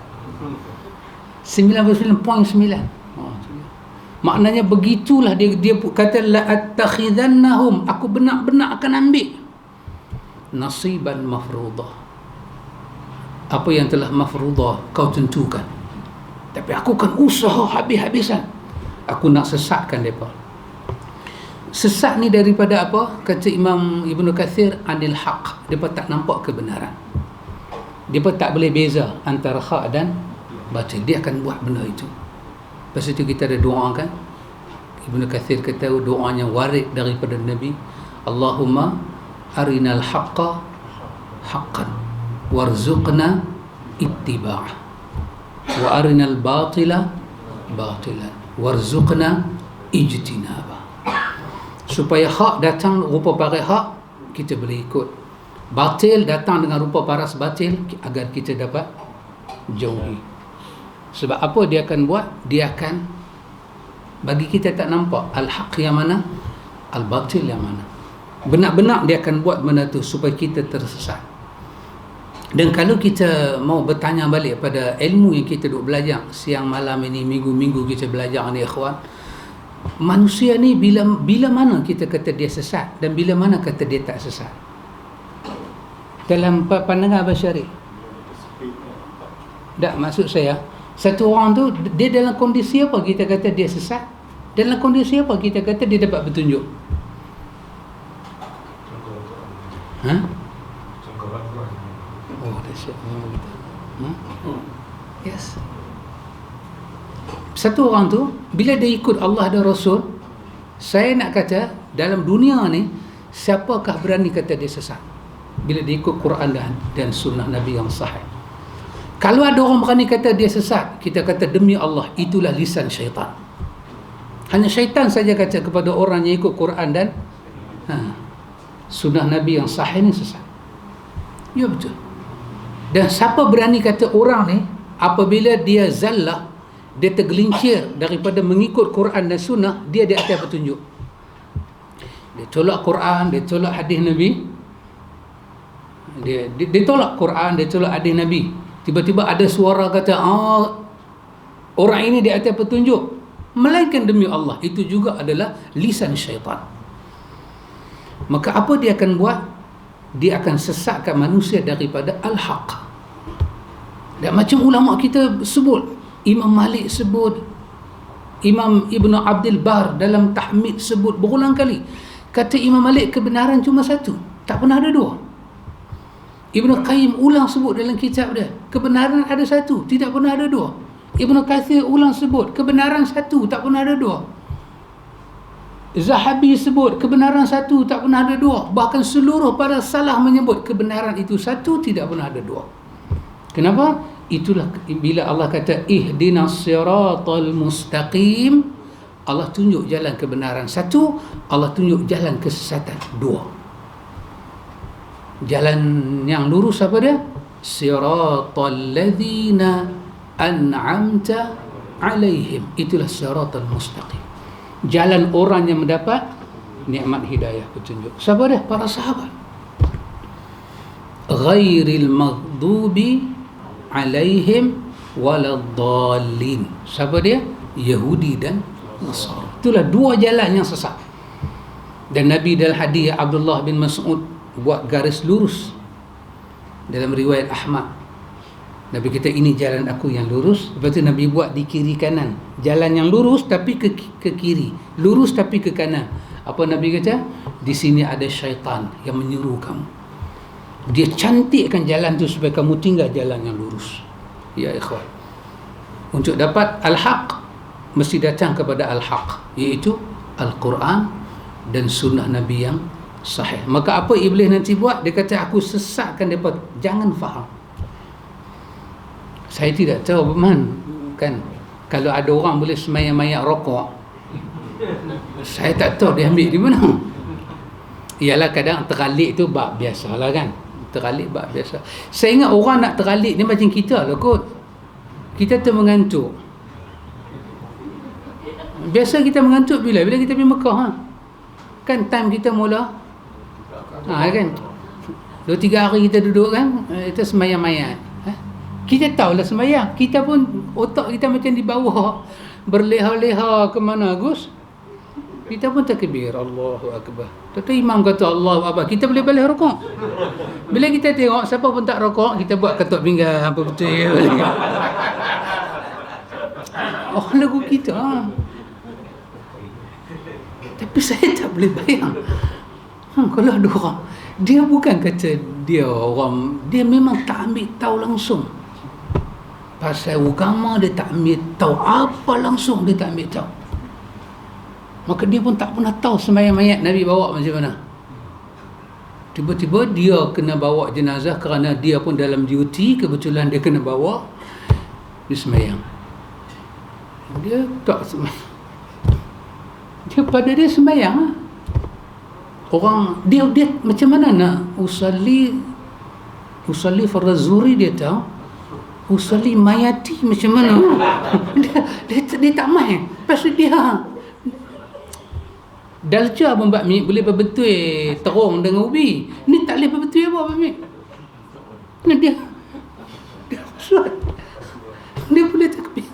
[SPEAKER 1] 99.9. Oh, maknanya begitulah dia kata la attakhidannahum, aku benar-benar akan ambil nasiban mafruḍah. Apa yang telah mafruḍah kau tentukan. Tapi aku akan usaha habis-habisan. Aku nak sesatkan mereka. Sesat ni daripada apa? Kata Imam Ibn Kathir, anil haq. Mereka tak nampak kebenaran. Mereka tak boleh beza antara hak dan batil. Dia akan buat benda itu. Lepas itu kita ada doa kan. Ibn Kathir kata doanya warid daripada Nabi, Allahumma arinal haqqa haqqan warzuqna ittiba'ah wa arinal batila batilan warzuqna ijtinabah. Supaya hak datang rupa paras hak, kita boleh ikut. Batil datang dengan rupa paras batil, agar kita dapat jauhi. Sebab apa dia akan buat? Dia akan bagi kita tak nampak al-haq yang mana, al-batil yang mana. Benar-benar dia akan buat benda tu supaya kita tersesat. Dan kalau kita mau bertanya balik pada ilmu yang kita duk belajar siang malam ini, minggu-minggu kita belajar ni ikhwan, manusia ni bila mana kita kata dia sesat dan bila mana kata dia tak sesat? Dalam pandangan Abang Syarif. Tak, maksud saya, satu orang tu dia dalam kondisi apa kita kata dia sesat? Dalam kondisi apa kita kata dia dapat petunjuk? Ha? Oh, dahsyat. Yes. Satu orang tu bila dia ikut Allah dan Rasul, saya nak kata dalam dunia ni siapakah berani kata dia sesat bila dia ikut Quran dan sunnah Nabi yang sahih? Kalau ada orang berani kata dia sesat, kita kata demi Allah itulah lisan syaitan. Hanya syaitan saja kata kepada orang yang ikut Quran dan sunnah Nabi yang sahih ni sesat. Ya betul. Dan siapa berani kata orang ni apabila dia zallah, dia tergelincir daripada mengikut Quran dan sunnah, dia di atas petunjuk. Dia tolak Quran, dia tolak hadis Nabi. Dia tolak Quran, dia tolak hadis Nabi. Tiba-tiba ada suara kata, orang ini di atas petunjuk, melainkan demi Allah. Itu juga adalah lisan syaitan. Maka apa dia akan buat? Dia akan sesatkan manusia daripada al-haq. Dan macam ulama kita sebut, Imam Malik sebut, Imam Ibn Abdul Bar dalam Tahmid sebut berulang kali. Kata Imam Malik, kebenaran cuma satu, tak pernah ada dua. Ibn Qayyim ulang sebut dalam kitab dia, kebenaran ada satu, tidak pernah ada dua. Ibn Kathir ulang sebut, kebenaran satu, tak pernah ada dua. Zahabi sebut, kebenaran satu, tak pernah ada dua. Bahkan seluruh para salaf menyebut kebenaran itu satu, tidak pernah ada dua. Kenapa? Itulah bila Allah kata ihdinas siratal mustaqim, Allah tunjuk jalan kebenaran satu, Allah tunjuk jalan kesesatan dua. Jalan yang lurus apa dia? Siratal ladzina an'amta alaihim, itulah siratal mustaqim, jalan orang yang mendapat nikmat hidayah, petunjuk. Siapa dia? Para sahabat. Ghairil maghdubi alaihim waladdallin. Siapa dia? Yahudi dan Nasara. Itulah dua jalan yang sesat. Dan Nabi dalam hadis Abdullah bin Mas'ud buat garis lurus dalam riwayat Ahmad. Nabi kata, ini jalan aku yang lurus. Lepas tu Nabi buat di kiri kanan, jalan yang lurus tapi ke kiri, lurus tapi ke kanan. Apa Nabi kata? Di sini ada syaitan yang menyuruh kamu. Dia cantikkan jalan tu supaya kamu tinggal jalan yang lurus. Ya ikhwan, untuk dapat al-haq mesti datang kepada al-haq, iaitu Al-Quran dan sunnah Nabi yang sahih. Maka apa Iblis nanti buat? Dia kata, aku sesatkan mereka, jangan faham. Saya tidak tahu bagaimana kan, kalau ada orang boleh semayang-mayang rokok, saya tak tahu dia ambil di mana. Ialah kadang teralik tu bab biasalah kan, teralik bab biasa. Saya ingat orang nak teralik ni macam kita lah kot. Kita tu mengantuk. Biasa kita mengantuk bila kita pergi Mekah kan, time kita mula kan 2-3 hari kita duduk kan, kita semayang-mayang. Kita tahulah semayang, kita pun otak kita macam di bawah, berleha-leha ke mana Gus. Kita pun takbir, Allahu Akbar. Tentu imam kata Allahu Akbar, kita boleh balik rokok. Bila kita tengok siapa pun tak rokok, kita buat ketuk pinggang apa betul. Oh, lagu kita. Tapi saya tak boleh bayang. Kalau ada orang, dia bukan kata dia orang, dia memang tak ambil tahu langsung pasal agama, dia tak ambil tahu apa langsung, dia tak ambil tahu. Maka dia pun tak pernah tahu sembahyang mayat Nabi bawa macam mana. Tiba-tiba dia kena bawa jenazah kerana dia pun dalam duty, kebetulan dia kena bawa, dia sembahyang. Dia tak sembahyang. Dia pada dia sembahyang. Orang dia macam mana nak usalli farz zuhri, dia tahu. Usalli mayati macam mana. dia tak main. Pasal dia dalca pun Pak Mi boleh berbetul terung dengan ubi. Ni tak boleh berbetul apa Pak Mi. Ni dia solat. Dia boleh takbir.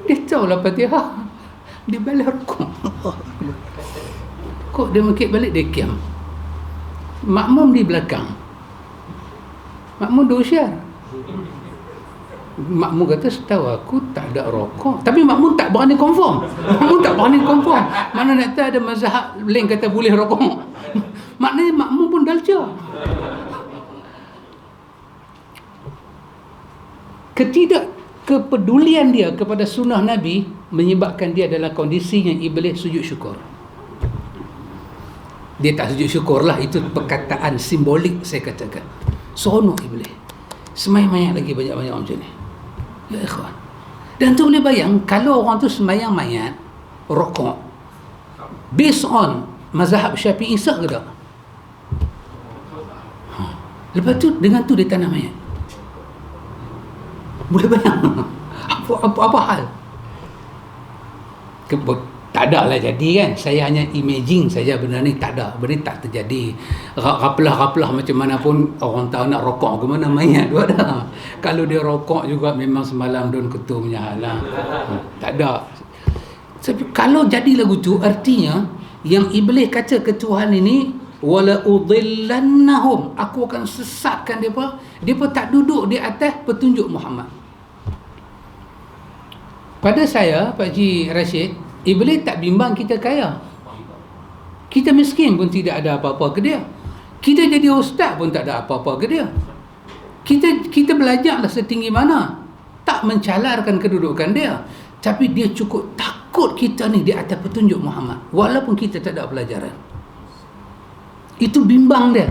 [SPEAKER 1] Dia tahulah Fatihah. Dia balik rukuk. Kok dia mengkit balik, dia kiam. Makmum di belakang. Makmum dosyar. Makmum kata, setahu aku tak ada rokok. Tapi makmum tak berani confirm. Makmum tak berani confirm. Mana nak tahu ada mazhab lain kata boleh rokok. Maknanya makmum pun dalca. Ketidakkepedulian dia kepada sunnah Nabi menyebabkan dia dalam kondisi yang Iblis sujud syukur. Dia tak sujud syukur lah, itu perkataan simbolik saya katakan. Seronok Iblis. Semayang-mayang lagi banyak-banyak macam ni. Ya ikhwan. Dan tu boleh bayang, kalau orang tu semayang mayat, rokok, based on mazhab Syafi'i sah ke tak? Lepas tu, dengan tu dia tanam mayat. Boleh bayang? Apa hal? Tak ada lah jadi kan. Saya hanya imagine saja, benda ni tak ada. Benda ni tak terjadi. Raplah-raplah macam mana pun orang tahu nak rokok ke mana mayat tu ada. Kalau dia rokok juga memang semalam don ketum punya hal lah. Tak ada. Tapi kalau jadi lagu tu, artinya yang Iblis kata ke Tuhan ini, wala udillannahum, aku akan sesatkan depa. Depa tak duduk di atas petunjuk Muhammad. Pada saya, Pak Haji Rashid, Iblis tak bimbang kita kaya. Kita miskin pun tidak ada apa-apa ke dia. Kita jadi ustaz pun tak ada apa-apa ke dia. Kita belajarlah setinggi mana, tak mencalarkan kedudukan dia. Tapi dia cukup takut kita ni di atas petunjuk Muhammad, walaupun kita tak ada pelajaran. Itu bimbang dia.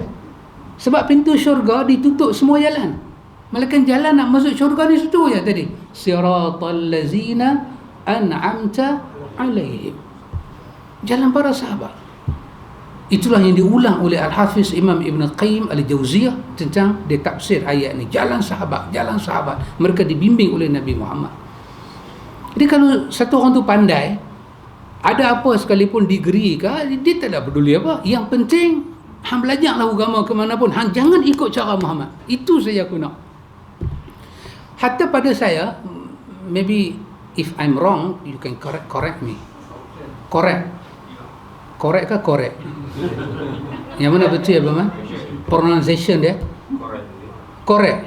[SPEAKER 1] Sebab pintu syurga ditutup semua jalan. Malaikat jalan nak masuk syurga ni situ je tadi. Siratal ladzina an'amta alaihim. Jalan para sahabat. Itulah yang diulang oleh Al-Hafiz Imam Ibn Qayyim Al-Jauziyah tentang dia tafsir ayat ni. Jalan sahabat, jalan sahabat. Mereka dibimbing oleh Nabi Muhammad. Dia kalau satu orang tu pandai, ada apa sekalipun degree ke, dia tak ada peduli apa. Yang penting hang belajarlah agama ke mana pun, hang jangan ikut cara Muhammad. Itu saja aku nak. Hatta pada saya, maybe if I'm wrong, you can correct me. Correct ke correct? Yang mana betul ya Baman? Pronunciation dia? Correct.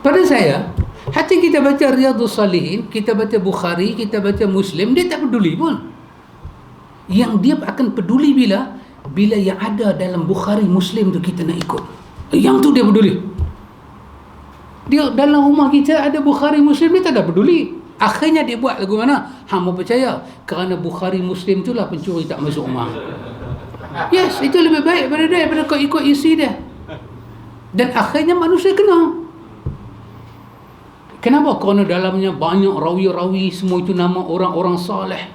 [SPEAKER 1] Pada saya, hati kita baca Riyadhus Salihin, kita baca Bukhari, kita baca Muslim, dia tak peduli pun. Yang dia akan peduli bila yang ada dalam Bukhari, Muslim tu kita nak ikut. Yang tu dia peduli. Dia dalam rumah kita ada Bukhari, Muslim, dia tak ada peduli. Akhirnya dia buat lagu mana? Hang mau percaya kerana Bukhari, Muslim itulah pencuri tak masuk rumah. Yes, itu lebih baik daripada kau ikut isi dia. Dan akhirnya manusia kena. Kenapa? Kerana dalamnya banyak rawi-rawi, semua itu nama orang-orang saleh.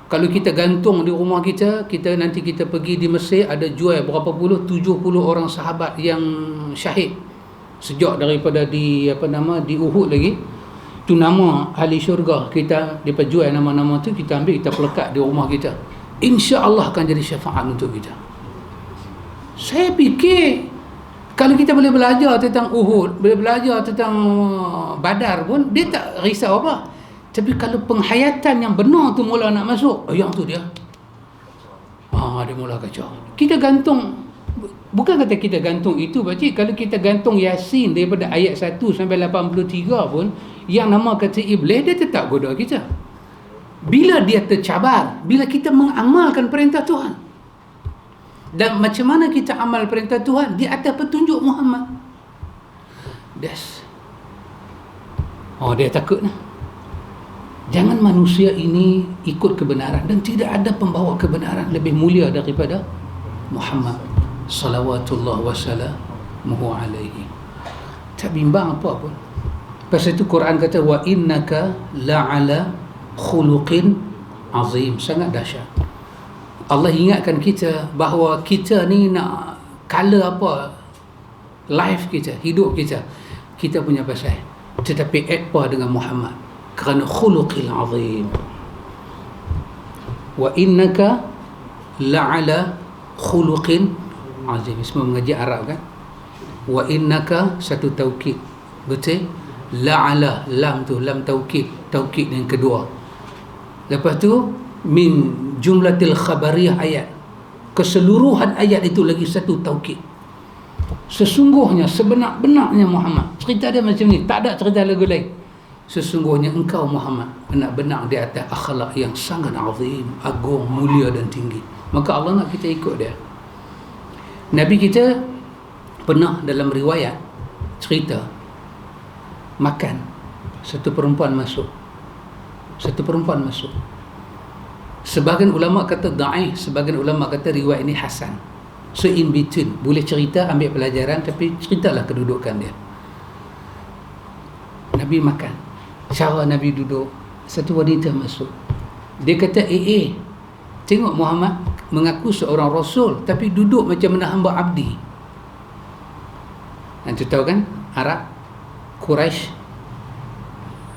[SPEAKER 1] Kalau kita gantung di rumah kita, nanti kita pergi di Mesir, ada jual berapa puluh, 70 orang sahabat yang syahid. Sejak daripada di Uhud lagi. Itu nama ahli syurga. Kita depa jual nama-nama tu, kita ambil, kita pelekat di rumah kita. Insya-Allah akan jadi syafaat untuk kita. Saya fikir kalau kita boleh belajar tentang Uhud, boleh belajar tentang Badar pun, dia tak risau apa. Tapi kalau penghayatan yang benar tu mula nak masuk, yang tu dia. Dia mula kacau. Kita gantung, bukan kata kita gantung itu pakcik, kalau kita gantung Yasin daripada ayat 1 sampai 83 pun, yang nama kata iblis, dia tetap goda kita. Bila dia tercabar, bila kita mengamalkan perintah Tuhan. Dan macam mana kita amal perintah Tuhan? Di atas petunjuk Muhammad. Dia takut nah. Jangan manusia ini ikut kebenaran, dan tidak ada pembawa kebenaran lebih mulia daripada Muhammad salawatullah wassalamuhu alaihi. Tak bimbang apa pun. Pasal itu Quran kata wa innaka la'ala khuluqin azim. Sangat dahsyat. Allah ingatkan kita bahawa kita ni nak color apa, life kita, hidup kita punya pasal, tetapi apa dengan Muhammad, kerana khuluqil azim. Wa innaka la'ala khuluqin azim. Semua mengaji Arab kan. Wa innaka satu taukid, betul? La'ala, lam tu lam taukid yang kedua. Lepas tu min jumlatil khabariyah ayat, keseluruhan ayat itu lagi satu taukid. Sesungguhnya, sebenar-benarnya Muhammad, cerita dia macam ni, tak ada cerita lagu lain. Sesungguhnya engkau Muhammad benar-benar di atas akhlak yang sangat azim, agung, mulia dan tinggi. Maka Allah nak kita ikut dia. Nabi kita pernah dalam riwayat cerita makan, satu perempuan masuk. Sebahagian ulama kata da'if, sebahagian ulama kata riwayat ini hasan. So in between, boleh cerita, ambil pelajaran, tapi ceritalah kedudukan dia. Nabi makan, cara Nabi duduk, satu wanita masuk. Dia kata tengok Muhammad mengaku seorang rasul, tapi duduk macam mana hamba abdi. Nanti tahu kan Arab, Quraisy,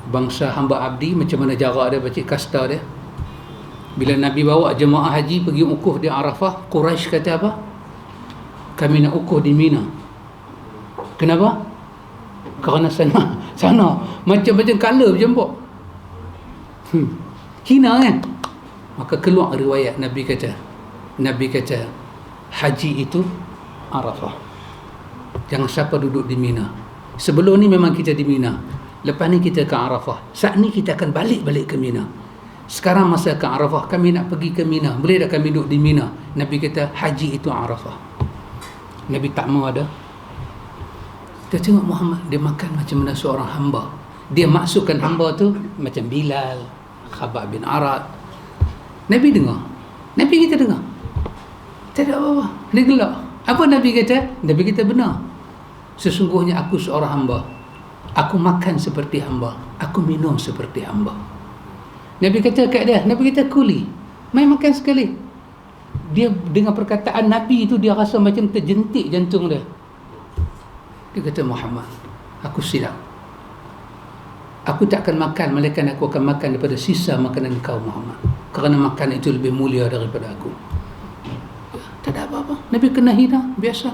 [SPEAKER 1] bangsa hamba abdi, macam mana jarak dia, baca kasta dia. Bila Nabi bawa jemaah haji pergi ukuf di Arafah, Quraisy kata apa? Kami nak ukuf di Mina. Kenapa? Kerana sana macam-macam color berjemput. Hina kan? Maka keluar riwayat Nabi kata haji itu Arafah. Jangan siapa duduk di Mina. Sebelum ni memang kita di Mina, lepas ni kita ke Arafah. Saat ni kita akan balik ke Mina. Sekarang masa ke Arafah, kami nak pergi ke Mina. Boleh tak kami duduk di Mina? Nabi kata haji itu Arafah. Nabi tak mau ada. Kita tengok Muhammad, dia makan macam mana seorang hamba. Dia masukkan hamba tu macam Bilal, Khabbab bin Arad. Nabi dengar, Nabi kita dengar, tak ada apa-apa. Dia gelak. Apa Nabi kata? Nabi kata benar. Sesungguhnya aku seorang hamba. Aku makan seperti hamba, aku minum seperti hamba. Nabi kata kat dia, Nabi kata kuli, mai makan sekali. Dia dengan perkataan Nabi itu, dia rasa macam terjentik jantung dia. Dia kata, Muhammad, aku silap. Aku tak akan makan, melainkan aku akan makan daripada sisa makanan kau, Muhammad. Kerana makan itu lebih mulia daripada aku. Tak ada apa-apa. Nabi kena hina, biasa.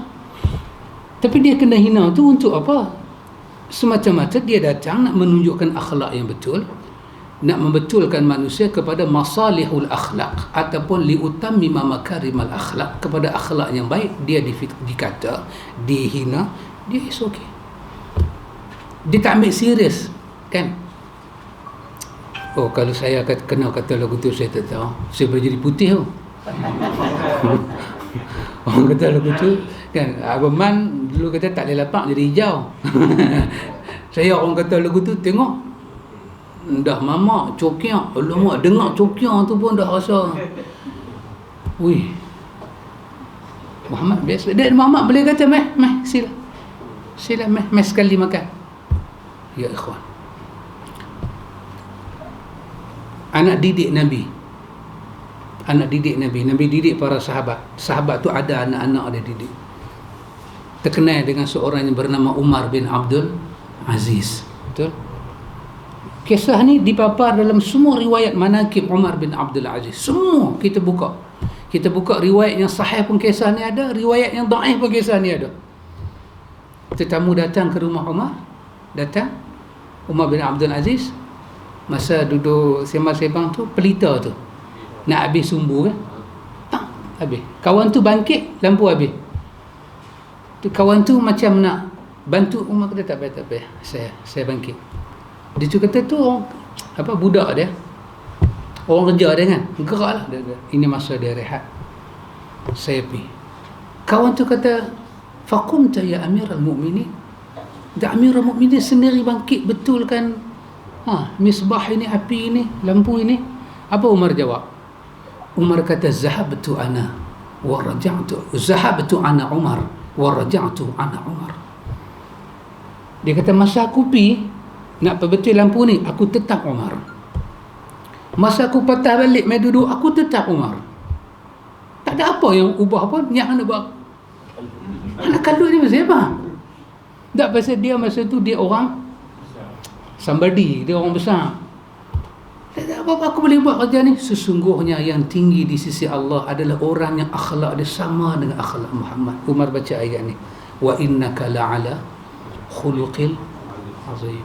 [SPEAKER 1] Tapi dia kena hina tu untuk apa? Semata-mata dia datang nak menunjukkan akhlak yang betul, nak membetulkan manusia kepada masalihul akhlak, ataupun liutammima makarimal akhlak, kepada akhlak yang baik. Dia dikata, dihina, dia is okay. Dia tak ambil serius, kan? Oh, kalau saya kena kata lagu tu, saya tak tahu, saya boleh jadi putih tu. Orang kata lagu tu, kan, Abang Man dulu kata tak boleh lapak jadi hijau. Saya orang kata lagu tu, tengok dah mamak cokiak, alamak, dengar cokiak tu pun dah rasa, wih, Muhammad biasa. Dia mamak boleh kata, meh sila meh sekali makan. Ya ikhwan, anak didik Nabi, Nabi didik para sahabat. Sahabat tu ada anak-anak dia didik. Terkenal dengan seorang yang bernama Umar bin Abdul Aziz. Betul? Kisah ni dipapar dalam semua riwayat manaqib Umar bin Abdul Aziz. Semua kita buka. Kita buka riwayat yang sahih pun kisah ni ada, riwayat yang dhaif pun kisah ni ada. Tetamu datang ke rumah Umar bin Abdul Aziz, masa duduk sembang-sembang tu, pelita tu nak habis sumbu kan, habis. Kawan tu bangkit, lampu habis. Tu kawan tu macam nak bantu Umar, kata tak payah, saya bangkit. Dia tu kata tu apa, budak dia, orang kerja dia kan, geraklah dia. Ini masa dia rehat, saya pergi. Kawan tu kata, faqumta ya Amirul Mukminin. Dan Amirul Mukminin sendiri bangkit betulkan misbah ini, api ini, lampu ini. Apa Umar jawab? Umar kata, zahabtu ana wa Umar wa raja'tu ana Umar. Dia kata, masa aku pergi nak perbetul lampu ni, aku tetap Umar. Masa aku patah balik main duduk, aku tetap Umar. Tak ada apa yang ubah pun. Yang anak buat, anak kandung ni masa apa? Tak, pasal dia masa tu dia orang somebody, dia orang besar. Tak ada apa-apa aku boleh buat kerja ni. Sesungguhnya yang tinggi di sisi Allah adalah orang yang akhlak dia sama dengan akhlak Muhammad. Umar baca ayat ni, wa innaka la'ala khuluqil azim.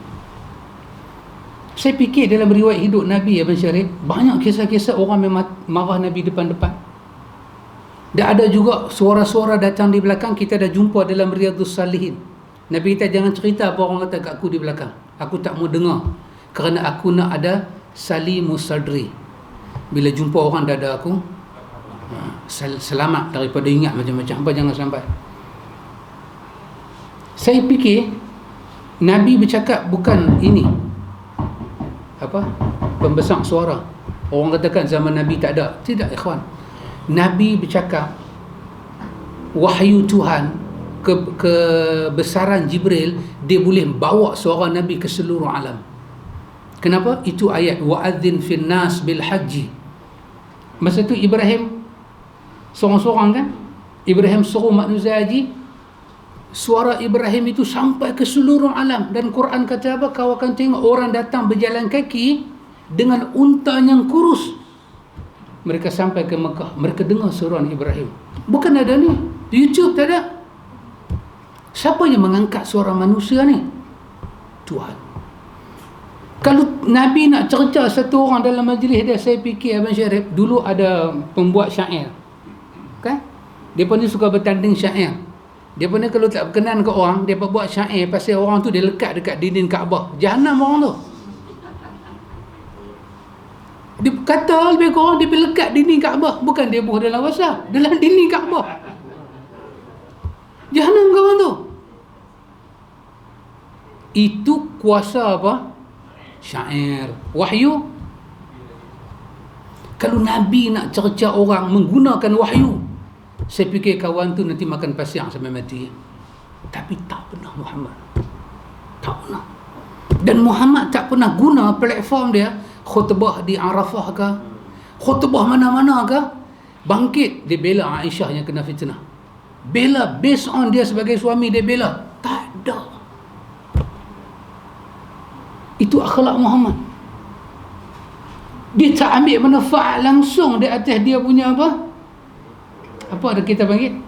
[SPEAKER 1] Saya fikir dalam riwayat hidup Nabi, Abang Syarif, banyak kisah-kisah orang yang marah Nabi depan-depan. Dan ada juga suara-suara datang di belakang. Kita dah jumpa dalam Riyadhus Salihin. Nabi kita, jangan cerita apa orang kata kat aku di belakang. Aku tak mau dengar, kerana aku nak ada salimus sadri. Bila jumpa orang dada aku, selamat daripada ingat macam-macam. Apa jangan sampai. Saya fikir Nabi bercakap bukan ini, apa, pembesar suara. Orang katakan zaman Nabi tak ada. Tidak, ikhwan. Nabi bercakap, wahyu Tuhan, kebesaran Jibril, dia boleh bawa suara Nabi ke seluruh alam. Kenapa? Itu ayat wa'adzin fin nas bil haji. Masa tu Ibrahim sorang-sorang kan, Ibrahim suruh manusia haji, suara Ibrahim itu sampai ke seluruh alam. Dan Quran kata apa? Kau akan tengok orang datang berjalan kaki dengan unta yang kurus. Mereka sampai ke Mekah, mereka dengar suara Ibrahim. Bukan ada ni YouTube, tak ada. Siapa yang mengangkat suara manusia ni? Tuhan. Kalau Nabi nak cerca satu orang dalam majlis dia, saya fikir Abang Syarif, dulu ada pembuat syair, kan? Dia pun suka bertanding syair. Dia pun kalau tak berkenan ke orang, dia buat syair pasal orang tu dia lekat dekat dinding Kaabah. Jahanam orang tu. Dia kata lebih kurang dia lekat dinding Kaabah. Bukan dia buat dalam WhatsApp, dalam dinding Kaabah. Jahanam kawan tu. Itu kuasa apa? Syair, wahyu. Kalau Nabi nak cerca orang menggunakan wahyu, saya fikir kawan tu nanti makan pasir sampai mati. Tapi tak pernah Muhammad. Tak pernah. Dan Muhammad tak pernah guna platform dia, khutbah di Arafah ke, khutbah mana-mana ke, bangkit dia bela Aisyah yang kena fitnah. Bela based on dia sebagai suami, dia bela. Tak ada. Itu akhlak Muhammad. Dia tak ambil manfaat langsung di atas dia punya apa? Apa ada kita panggil?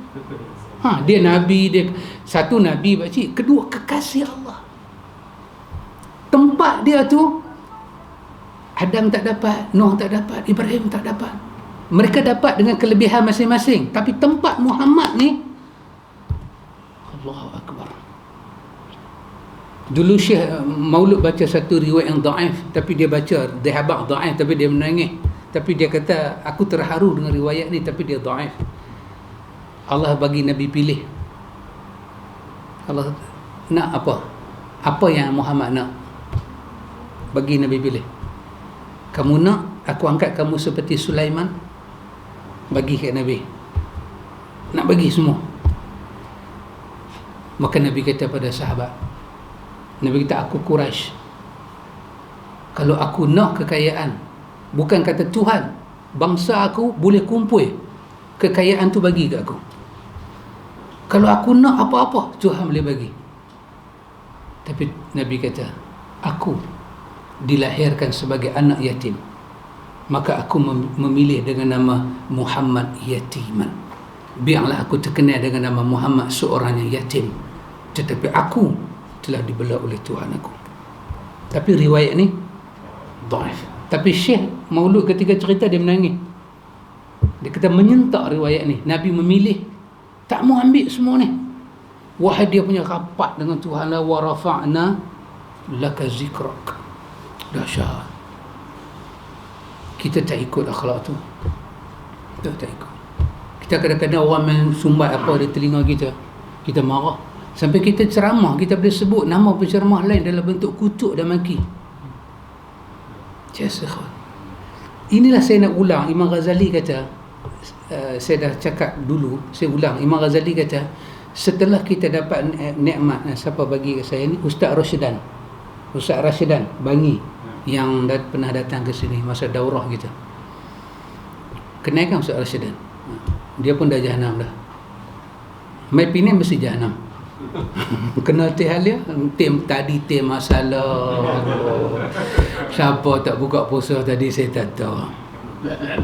[SPEAKER 1] Dia Nabi, dia satu Nabi pakcik, kedua kekasih Allah. Tempat dia tu Adam tak dapat, Nuh tak dapat, Ibrahim tak dapat. Mereka dapat dengan kelebihan masing-masing, tapi tempat Muhammad ni, Allahu Akbar. Dulu Syekh Maulud baca satu riwayat yang dhaif, tapi dia baca dihabaq dhaif, tapi dia menangis. Tapi dia kata, aku terharu dengan riwayat ni, tapi dia dhaif. Allah bagi Nabi pilih. Allah nak apa? Apa yang Muhammad nak? Bagi Nabi pilih. Kamu nak aku angkat kamu seperti Sulaiman? Bagi kat Nabi. Nak bagi semua. Maka Nabi kata pada sahabat, Nabi kata, aku Quraisy. Kalau aku nak kekayaan, bukan kata Tuhan, bangsa aku boleh kumpul kekayaan tu bagi kat aku. Kalau aku nak apa-apa, Tuhan boleh bagi. Tapi Nabi kata, aku dilahirkan sebagai anak yatim, maka aku memilih dengan nama Muhammad Yatiman. Biarlah aku terkenal dengan nama Muhammad, seorang yang yatim, tetapi aku telah dibela oleh Tuhan aku. Tapi riwayat ni dhaif. Tapi Syekh Maulud ketika cerita dia menangis. Dia kata menyentak riwayat ni. Nabi memilih, tak mau ambil semua ni. Wahai dia punya rapat dengan Tuhan, la wa rafa'na laka zikrak. Dahsyat. Kita tak ikut akhlak tu. Kita tak ikut. Kita kadang-kadang orang main sumbat apa di telinga kita, kita marah. Sampai kita ceramah, kita boleh sebut nama penceramah lain dalam bentuk kutuk dan maki. Inilah saya nak ulang. Imam Ghazali kata, saya dah cakap dulu, saya ulang. Imam Ghazali kata, setelah kita dapat nikmat, siapa bagi ke saya ni? Ustaz Rashidan Bangi, yang pernah datang ke sini masa daurah kita. Kenal kan Ustaz Rashidan? Dia pun dah jahanam dah. My opinion mesti jahanam. Kena teh dia, teh masalah. Siapa tak buka puasa tadi saya tak tahu.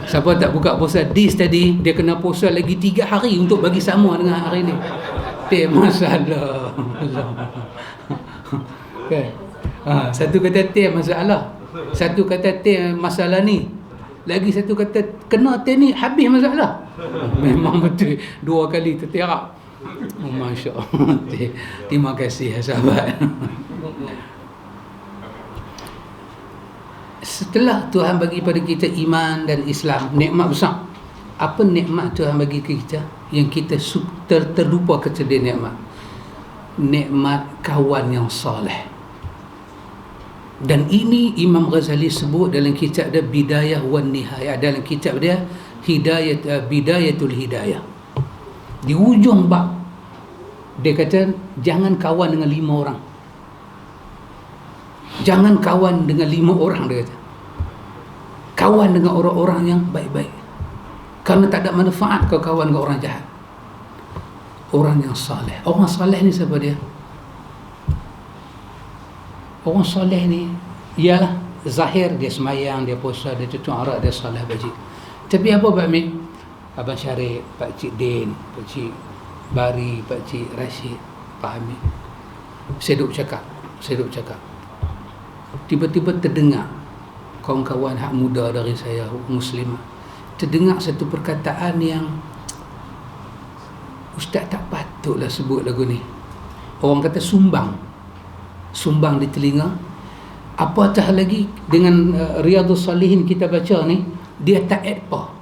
[SPEAKER 1] Siapa tak buka puasa tadi, dia kena puasa lagi 3 hari untuk bagi sama dengan hari ni. Teh masalah. Okay. Satu kata teh masalah, satu kata teh masalah ni, lagi satu kata kena teh ni habis masalah. Memang betul 2 kali terterak. Masya Allah. Terima kasih sahabat. Setelah Tuhan bagi pada kita iman dan Islam, nikmat besar. Apa nikmat Tuhan bagi kita yang kita terlupa kata dia nikmat? Nikmat kawan yang soleh. Dan ini Imam Ghazali sebut dalam kitab dia Bidayah wan Nihayah, dalam kitab dia Bidayatul Hidayah. Di ujung bab dia kata, jangan kawan dengan 5 orang. Jangan kawan dengan 5 orang, dia kata. Kawan dengan orang-orang yang baik-baik. Kerana tak ada manfaat kau kawan dengan orang jahat. Orang yang saleh. Orang saleh ni siapa dia? Orang saleh ni ialah zahir dia semayang, dia puasa, dia tutup aurat, dia salah bajik. Tapi apa Pak Min? Abang Syarif, Pak Cik Din, Pak Cik Bari, Pak Cik Rashid, Pak Hamid. Saya duduk cakap. Tiba-tiba terdengar kawan-kawan hak muda dari saya, Muslimah, terdengar satu perkataan yang Ustaz tak patutlah sebut lagu ni. Orang kata sumbang di telinga. Apatah lagi dengan Riyadhus Salihin kita baca ni, dia tak add pa.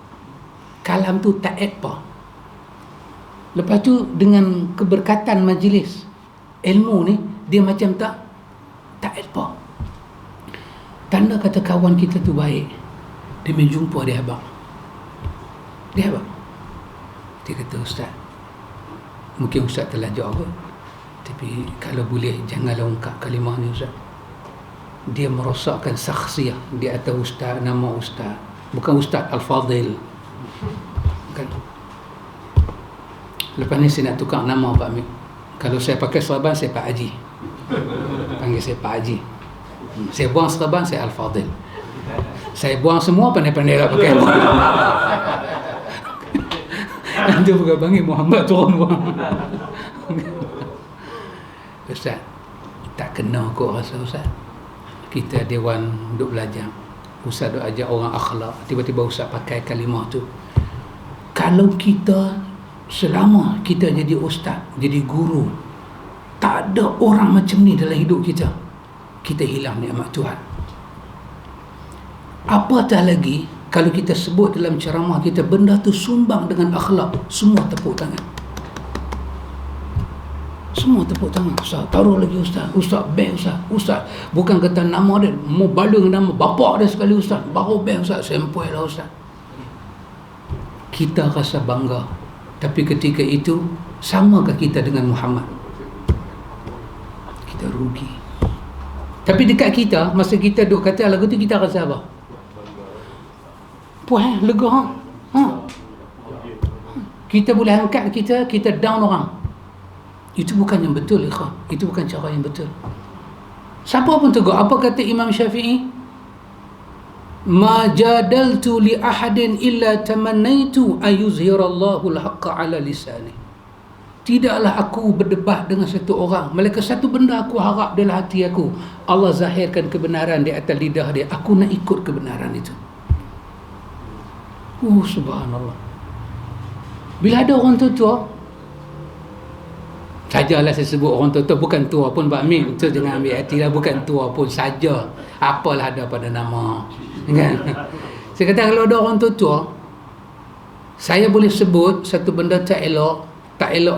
[SPEAKER 1] Kalam tu tak add pa. Lepas tu dengan keberkatan majlis ilmu ni, dia macam tak add pa. Tanda kata kawan kita tu baik. Dia menjumpa dia abang. Dia kata, Ustaz, mungkin Ustaz telah jawab, tapi kalau boleh janganlah ungkap kalimah ni Ustaz. Dia merosakkan sakhsiah di atas Ustaz, nama Ustaz. Bukan Ustaz Al-Fadil. Bukan. Lepas ni saya nak tukar nama Pak Amir. Kalau saya pakai serban, saya Pak Haji. Panggil saya Pak Haji. Saya buang serban, saya Al-Fadil. Saya buang semua, pandai-pandai lah pakai. Nanti bukan panggil Muhammad turun buang. Ustaz, tak kena kok rasa Ustaz. Kita dewan duk belajar. Ustaz duk ajar orang akhlak. Tiba-tiba Ustaz pakai kalimah tu. Kalau kita selama kita jadi ustaz, jadi guru, tak ada orang macam ni dalam hidup kita, kita hilang nikmat Tuhan. Apatah lagi kalau kita sebut dalam ceramah kita benda tu sumbang dengan akhlak, semua tepuk tangan. Semua tepuk tangan. Ustaz, taruh lagi Ustaz. Ustaz, best Ustaz. Ustaz, bukan kata nama dia, mau balung nama bapak dia sekali Ustaz. Baru best Ustaz, sempoi lah Ustaz. Kita rasa bangga. Tapi ketika itu, samakah kita dengan Muhammad? Kita rugi. Tapi dekat kita, masa kita duk kata lagu tu, kita rasa apa? Puas, lega. Kita boleh angkat kita down orang. Itu bukan yang betul, ikhwan. Itu bukan cara yang betul. Siapa pun tegur. Apa kata Imam Syafi'i? Ma jadaltu li ahadin illa tamannaitu ayuzhirallahu al-haqqa ala lisani. Tidaklah aku berdebat dengan satu orang, melainkan satu benda aku harap dalam hati aku, Allah zahirkan kebenaran di atas lidah dia. Aku nak ikut kebenaran itu. Subhanallah. Bila ada orang tua, sajalah saya sebut orang tua, bukan tua pun Pak Min, tu jangan ambil hati lah, bukan tua pun saja. Apalah ada pada nama. Kan? Saya kata kalau ada orang tua, saya boleh sebut satu benda tak elok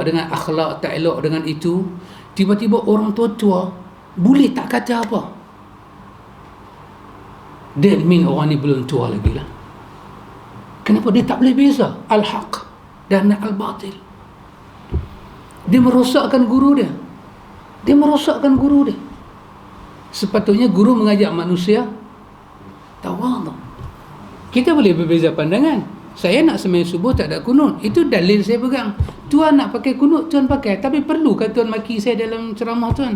[SPEAKER 1] dengan akhlak, tak elok dengan itu. Tiba-tiba orang tua boleh tak kata apa. That mean orang ni belum tua lagi lah. Kenapa dia tak boleh beza al-haq dan al-batil? Dia merosakkan guru dia. Sepatutnya guru mengajak manusia tawadhu. Kita boleh berbeza pandangan. Saya nak sembahyang subuh tak ada kunut, itu dalil saya pegang. Tuan nak pakai kunut, Tuan pakai. Tapi perlu kan Tuan maki saya dalam ceramah Tuan?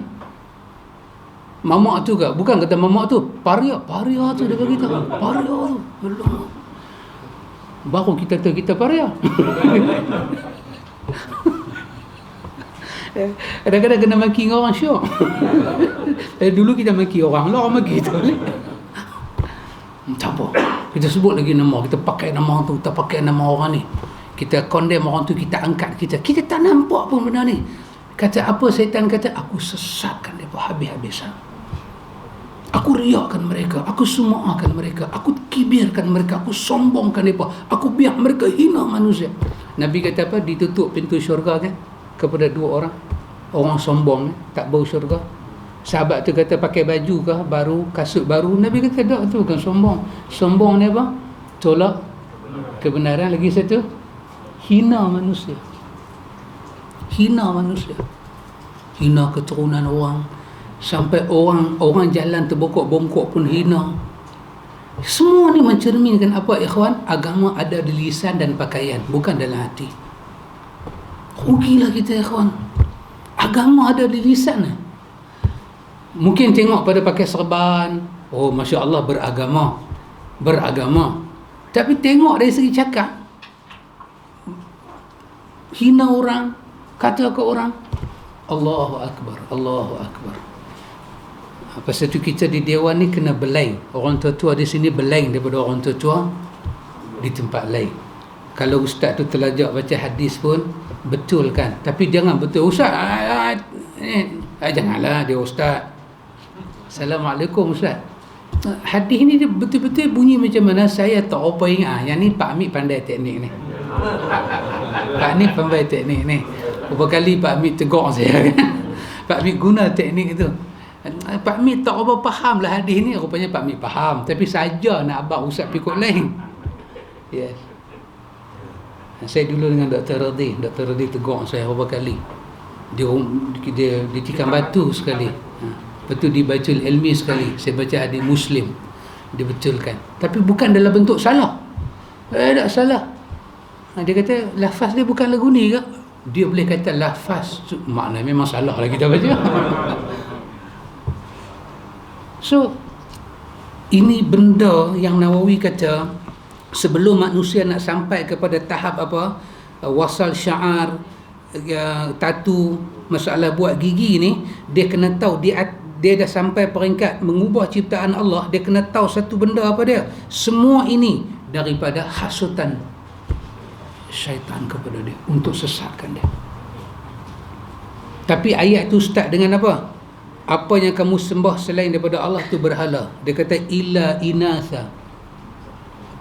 [SPEAKER 1] Mamak tu ke? Bukan kata mamak tu, paria tu dia bagi tahu. Paria tu. Belum. Baru kita tahu kita paria. Kadang-kadang kena maki dengan orang syok. Dulu kita maki orang, orang maki tu. Tak apa, kita sebut lagi nama, kita pakai nama tu, kita pakai nama orang ni, kita condemn orang tu, kita angkat kita tak nampak pun benda ni. Kata apa syaitan kata? Aku sesatkan mereka habis-habisan, aku riakkan mereka, aku sumu'akan mereka, aku kibirkan mereka, aku sombongkan mereka, aku biar mereka hina manusia. Nabi kata apa? Ditutup pintu syurga kan kepada dua orang sombong, tak bau syurga. Sahabat tu kata pakai baju ke baru, kasut baru. Nabi kata tak, tu bukan sombong. Sombong ni apa? Tolak kebenaran. Lagi satu, hina manusia. Hina keturunan orang. Sampai orang jalan terbongkok-bongkok pun hina. Semua ni mencerminkan apa, ikhwan? Agama ada di lisan dan pakaian, bukan dalam hati. Rugilah kita, ikhwan. Agama ada di lisan. Mungkin tengok pada pakai serban, oh Masya Allah beragama. Tapi tengok dari segi cakap, hina orang, kata ke orang, Allahu Akbar. Pasal tu kita di dewan ni kena berlain. Orang tua-tua di sini berlain daripada orang tua-tua di tempat lain. Kalau ustaz tu terlajak baca hadis pun betul kan, tapi jangan betul ustaz. Janganlah dia ustaz. Assalamualaikum Ustaz. Hadis ni dia betul-betul bunyi macam mana, saya tak apa ingat. Yang ni Pak Amit pandai teknik ni. Pak ni pandai teknik ni. Beberapa kali Pak Amit tegur saya kan. Pak Amit guna teknik itu. Pak Amit tak apa faham lah hadis ni. Rupanya Pak Amit faham, tapi saja nak abang Ustaz pikul lain. Yes. Saya dulu dengan Dr. Radhi tegur saya beberapa kali. Dia tikam batu sekali. Betul dibacul ilmi sekali. Saya baca hadis Muslim, dia betulkan, tapi bukan dalam bentuk salah. Tak salah. Dia kata lafaz dia bukan lagu ni ke? dia boleh kata lafaz tu, maknanya memang salah lah kita baca. So ini benda yang Nawawi kata sebelum manusia nak sampai kepada tahap apa, wasal syaar, tatu, masalah buat gigi ni, dia kena tahu dia dah sampai peringkat mengubah ciptaan Allah. Dia kena tahu satu benda, apa dia? Semua ini daripada hasutan syaitan kepada dia untuk sesatkan dia. Tapi ayat tu start dengan apa? Apa yang kamu sembah selain daripada Allah tu berhala. Dia kata illa inatha.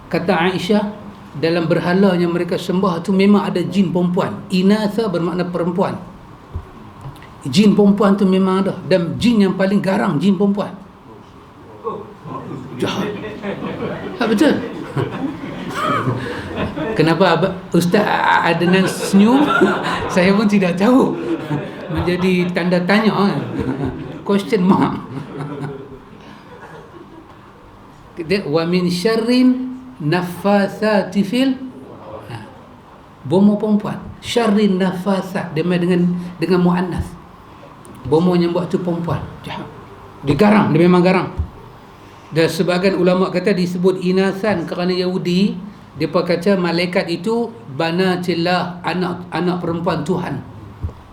[SPEAKER 1] Kata Aisyah, dalam berhala yang mereka sembah tu memang ada jin perempuan. Inatha bermakna perempuan. Jin perempuan tu memang ada. Dan jin yang paling garang jin perempuan. Jahat. Tak betul? Kenapa Ustaz Adnan senyum? Saya pun tidak tahu. Menjadi tanda tanya, question mark. Wa min syarrin naffatsati fil, bomo perempuan. Syarrin naffatsat dengan muannas. Bomo yang buat tu perempuan. Jahat. Dia garang, dia memang garang. Dan sebahagian ulama kata disebut inasan kerana Yahudi, dia kata malaikat itu banatillah, anak perempuan Tuhan.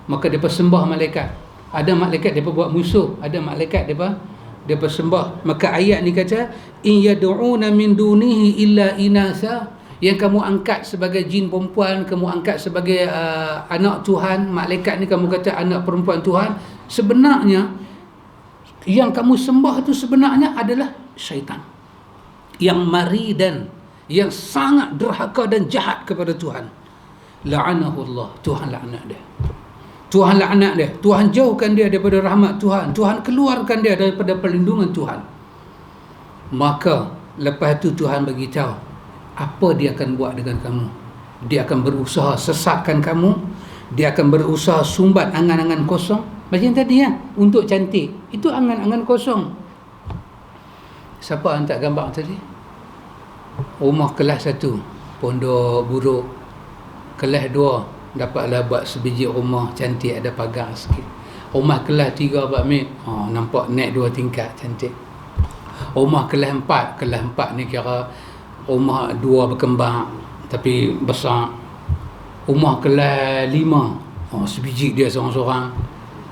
[SPEAKER 1] Maka dia sembah malaikat. Ada malaikat dia buat musuh, ada malaikat dia sembah. Maka ayat ni kata in yad'una min dunihi illa inasa, yang kamu angkat sebagai jin perempuan, kamu angkat sebagai anak Tuhan, malaikat ni kamu kata anak perempuan Tuhan, sebenarnya yang kamu sembah itu sebenarnya adalah syaitan yang maridan, yang sangat derhaka dan jahat kepada Tuhan. La'anahullah, Tuhan laknat dia. Tuhan laknat dia. Tuhan jauhkan dia daripada rahmat Tuhan. Tuhan keluarkan dia daripada perlindungan Tuhan. Maka lepas tu Tuhan bagi tahu apa dia akan buat dengan kamu. Dia akan berusaha sesatkan kamu. Dia akan berusaha sumbat angan-angan kosong. Macam tadi ya, untuk cantik. Itu angan-angan kosong. Siapa hantar gambar tadi? Rumah kelas 1 pondok buruk. Kelas 2 dapatlah buat sebiji rumah cantik, ada pagar sikit. Rumah kelas 3 Pak Mik, nampak naik 2 tingkat, cantik. Rumah kelas 4 ni kira rumah 2 berkembang tapi besar. Rumah kelas 5, sebiji dia seorang-seorang.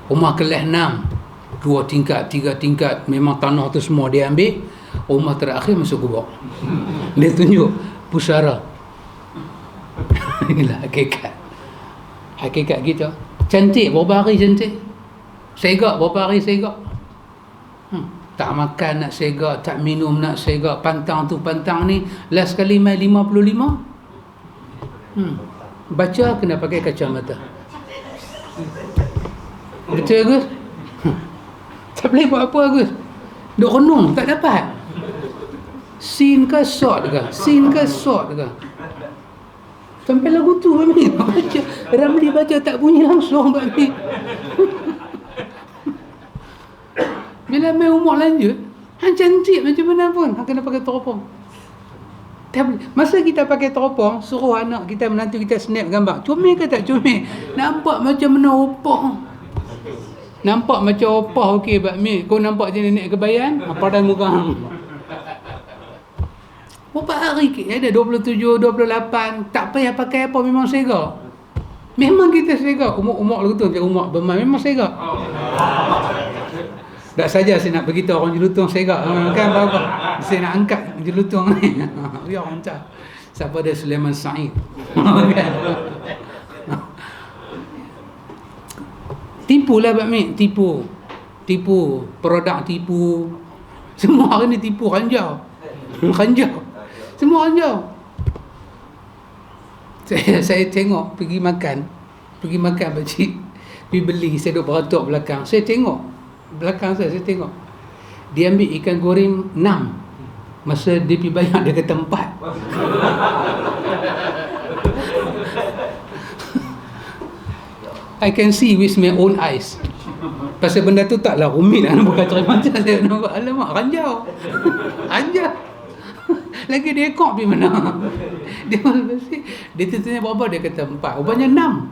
[SPEAKER 1] Rumah kelas 6, 2 tingkat, 3 tingkat, memang tanah tu semua dia ambil. Rumah terakhir masuk kubur. Dia tunjuk pusara. Inilah hakikat kita. Cantik berapa hari cantik, segak berapa hari segak. Tak makan nak segak, tak minum nak segak, pantang tu pantang ni. Last kali mai 55. Baca kena pakai kacamata. Betul Agus? Tak boleh buat apa Agus? Duk renung tak dapat. Sin ke short ke? Sampai lagu tu Ramli baca. Ramli baca tak bunyi langsung Ramli. Bila main umur lanjut, cantik macam mana pun kena pakai teropong. Masa kita pakai teropong, suruh anak kita, menantu kita snap gambar. Comel ke tak comel? Nampak macam mana opah. Nampak macam opah okey Pak Mik. Kau nampak je nenek kebayan, padan muka hang. Berapa hari ke? Ada 27, 28. Tak payah pakai apa, memang segak. Memang kita segak. Umur lagu tu, umur bermain memang segak. Tak saja saya nak beritahu orang jelutong segak kan, apa-apa. Saya nak angkat jelutong ni. Ya orang tak. Siapa dia? Sulaiman Said. Tipulah Pak Mik, tipu produk, tipu semua hari ni, tipu ranjau. Semua ranjau. Saya tengok pergi makan pakcik, pergi beli, saya duduk beratuk belakang. Saya tengok belakang saya tengok dia ambil ikan goreng 6. Masa dia pergi bayar dia kata 4. I can see with my own eyes. Pasal benda tu taklah rumit, bukan cari mata. Saya nampak, alamak, ranjau. Lagi dia ekor pergi mana? Dia tu tanya berapa, dia kata 4. Rupanya 6.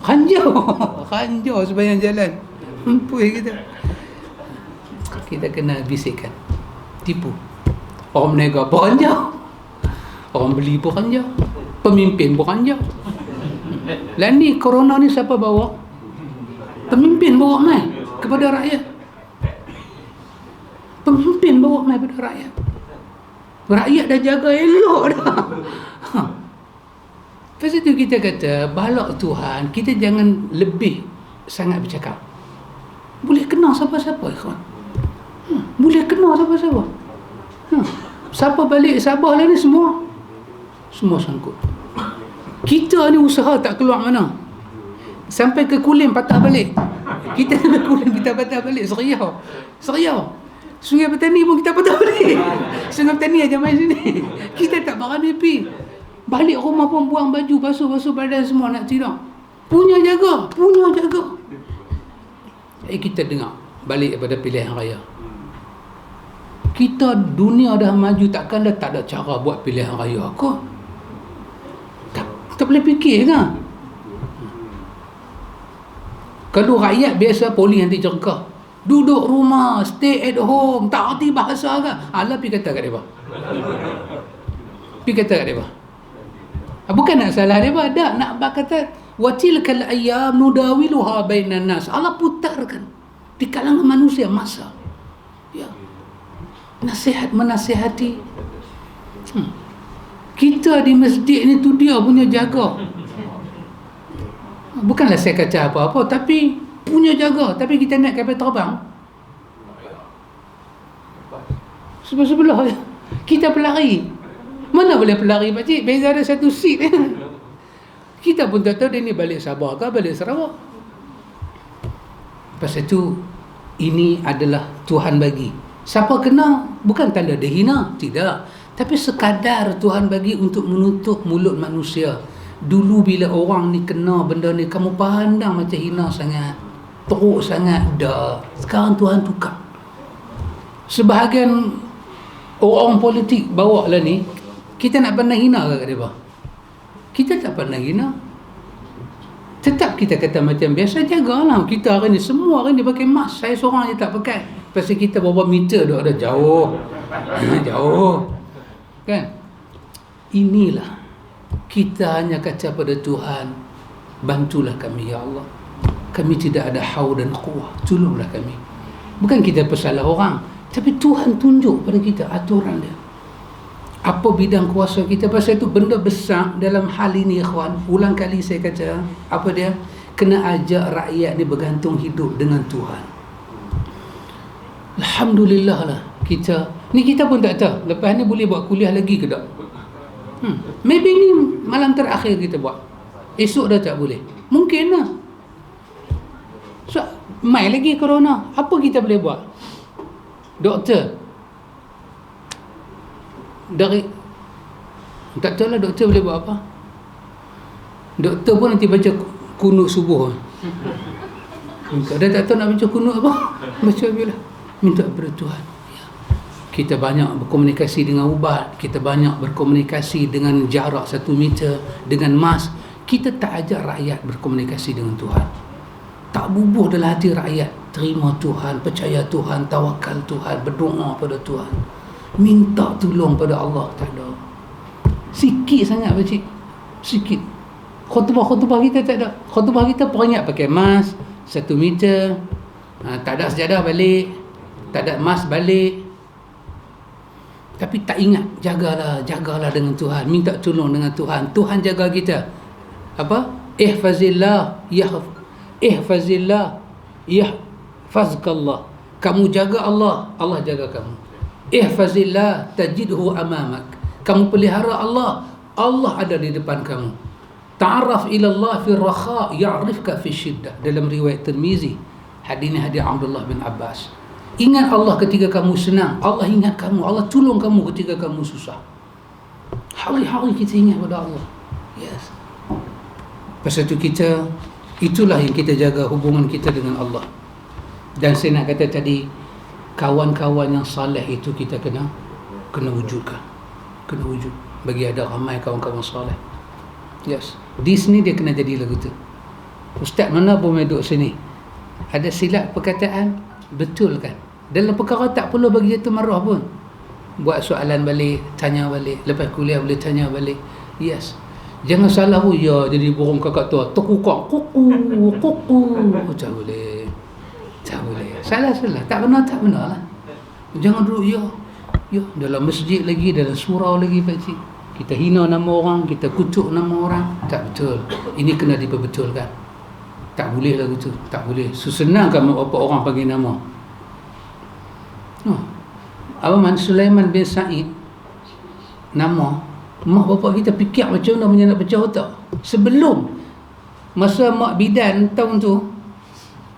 [SPEAKER 1] Ranjau sepanjang jalan. Empui kita. Kita kena bisikkan. Tipu. Orang berniaga pun ranjau. Orang beli pun ranjau. Pemimpin pun ranjau. Lah ni corona ni siapa bawa? Pemimpin bawa mai kepada rakyat. Pemimpin bawa mai kepada rakyat. Rakyat dah jaga elok dah. Lepas itu kita kata, balak Tuhan, kita jangan lebih sangat bercakap. Boleh kena siapa-siapa, ikhwan. Boleh kena siapa-siapa. Siapa balik Sabah lah ni semua sangkut. Kita ni usaha tak keluar mana. Sampai ke Kulim patah balik. Kita sampai Kulim kita patah balik. Seriau. Sungai Petani pun kita patah balik. Sungai Petani aja main sini. Kita tak berani pergi. Balik rumah pun buang baju, basuh badan semua nak tidur. Punya jaga. Kita dengar balik daripada pilihan raya. Kita dunia dah maju, takkan dah tak ada cara buat pilihan raya kot. Tak boleh fikir kan? Kalau rakyat biasa polis nanti cerkah. Duduk rumah, stay at home, tak erti bahasa kan? Alah pergi kata kat mereka. Bukan nak salah mereka, dah nak kata watilkal ayyam nudawiluha bainan nas. Allah putarkan di kalangan manusia masa. Ya. Menasihati. Kita di masjid ni tu dia punya jaga. Bukanlah saya kata apa-apa, tapi punya jaga. Tapi kita naik kapal terbang sebelah kita pelari. Mana boleh pelari pakcik? Beza ada satu seat. Kita pun tak tahu dia ni balik Sabah ke balik Sarawak. Lepas itu, ini adalah Tuhan bagi. Siapa kena bukan tanda dia hina, tidak. Tapi sekadar Tuhan bagi untuk menutup mulut manusia. Dulu bila orang ni kena benda ni, kamu pandang macam hina sangat, teruk sangat. Dah, sekarang Tuhan tukar. Sebahagian orang politik bawa lah ni, kita nak pandang hina ke dia? Kita tak pandang hina. Tetap kita kata macam biasa, jagalah. Kita hari ni, semua hari ni pakai mask. Saya seorang je tak pakai. Pasal kita berapa meter dah ada jauh. Jauh. Kan? Inilah. Kita hanya kata pada Tuhan, bantulah kami ya Allah. Kami tidak ada haul dan quwwah. Tolonglah kami. Bukan kita bersalah orang, tapi Tuhan tunjuk pada kita aturan dia. Apa bidang kuasa kita. Pasal itu benda besar dalam hal ini, ikhwan. Ulang kali saya kata, apa dia? Kena ajak rakyat ni bergantung hidup dengan Tuhan. Alhamdulillah lah. Kita pun tak tahu lepas ni boleh buat kuliah lagi ke tak. Maybe ni malam terakhir kita buat. Esok dah tak boleh. Mungkin lah. So, mai lagi corona. Apa kita boleh buat? Doktor dari tak tahu lah doktor boleh buat apa. Doktor pun nanti baca kunut subuh. Dia tak tahu nak baca kunut apa. Baca bila minta kepada Tuhan. Kita banyak berkomunikasi dengan ubat, kita banyak berkomunikasi dengan jarak 1 meter, dengan mask. Kita tak ajak rakyat berkomunikasi dengan Tuhan. Tak bubuh dalam hati rakyat terima Tuhan, percaya Tuhan, tawakal Tuhan, berdoa pada Tuhan, minta tolong pada Allah. Tak ada. Sikit sangat pakcik. Sikit. Khutbah kita tak ada. Khutbah kita peringat pakai mask 1 meter. Tak ada sejadah balik, tak ada mask balik. Tapi tak ingat, jagalah dengan Tuhan, minta tolong dengan Tuhan. Tuhan jaga kita. Apa? Ihfazillah yahfazkallah. Kamu jaga Allah, Allah jaga kamu. Ihfazillah tajidhu amamak. Kamu pelihara Allah, Allah ada di depan kamu. Ta'arraf ila Allah fi rakha ya'rifka fi syiddah. Dalam riwayat Tirmizi, hadis ini hadis Abdullah bin Abbas. Ingat Allah ketika kamu senang, Allah ingat kamu, Allah tolong kamu ketika kamu susah. Hari-hari kita ingat pada Allah. Yes. Pasal itu itulah yang kita jaga hubungan kita dengan Allah. Dan saya nak kata tadi, kawan-kawan yang saleh itu kita kena wujudkan. Kena wujud. Bagi ada ramai kawan-kawan saleh. Yes. Di sini dia kena jadi lagu tu. Ustaz mana pun duduk sini, ada silap perkataan, betul kan? Dalam perkara tak perlu bagi jatuh marah pun. Buat soalan balik, tanya balik. Lepas kuliah boleh tanya balik. Yes. Jangan salah ya jadi burung kakak tua. Tekukak, kuku, kuku. Tak boleh. Tak boleh. Salah. Tak benar lah. Jangan duduk ya. Dalam masjid lagi, dalam surau lagi pakcik. Kita hina nama orang, kita kutuk nama orang. Tak betul. Ini kena diperbetulkan. Tak boleh lah gitu. Tak boleh. Sesenangkan mak bapak orang panggil nama. Abang Sulaiman bin Said, nama mak bapak kita fikir macam mana punya nak pecah otak. Sebelum masa mak bidan tahun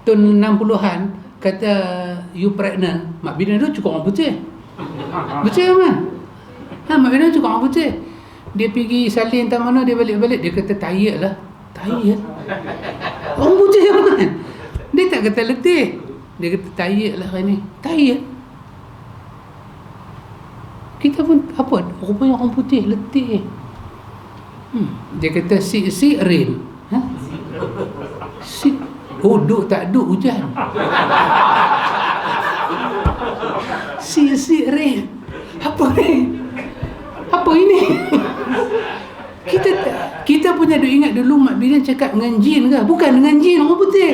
[SPEAKER 1] 60-an, kata you pregnant, mak bidan tu cukup orang putih. Betul kan? Mak bidan cukup orang putih. Dia pergi salin tak mana, dia balik-balik, dia kata tayyat lah. Tayyat? Orang putih kan? Dia tak kata letih. Dia kata tayyat lah hari ni. Tayyat? Kita pun apa? Rupanya orang putih letih. Dia kata si rain. Duk tak duk hujan. Si rain. Apa ni? Apa ini? Kita punya duk ingat dulu mak bidan cakap dengan jin ke? Bukan dengan jin, orang putih.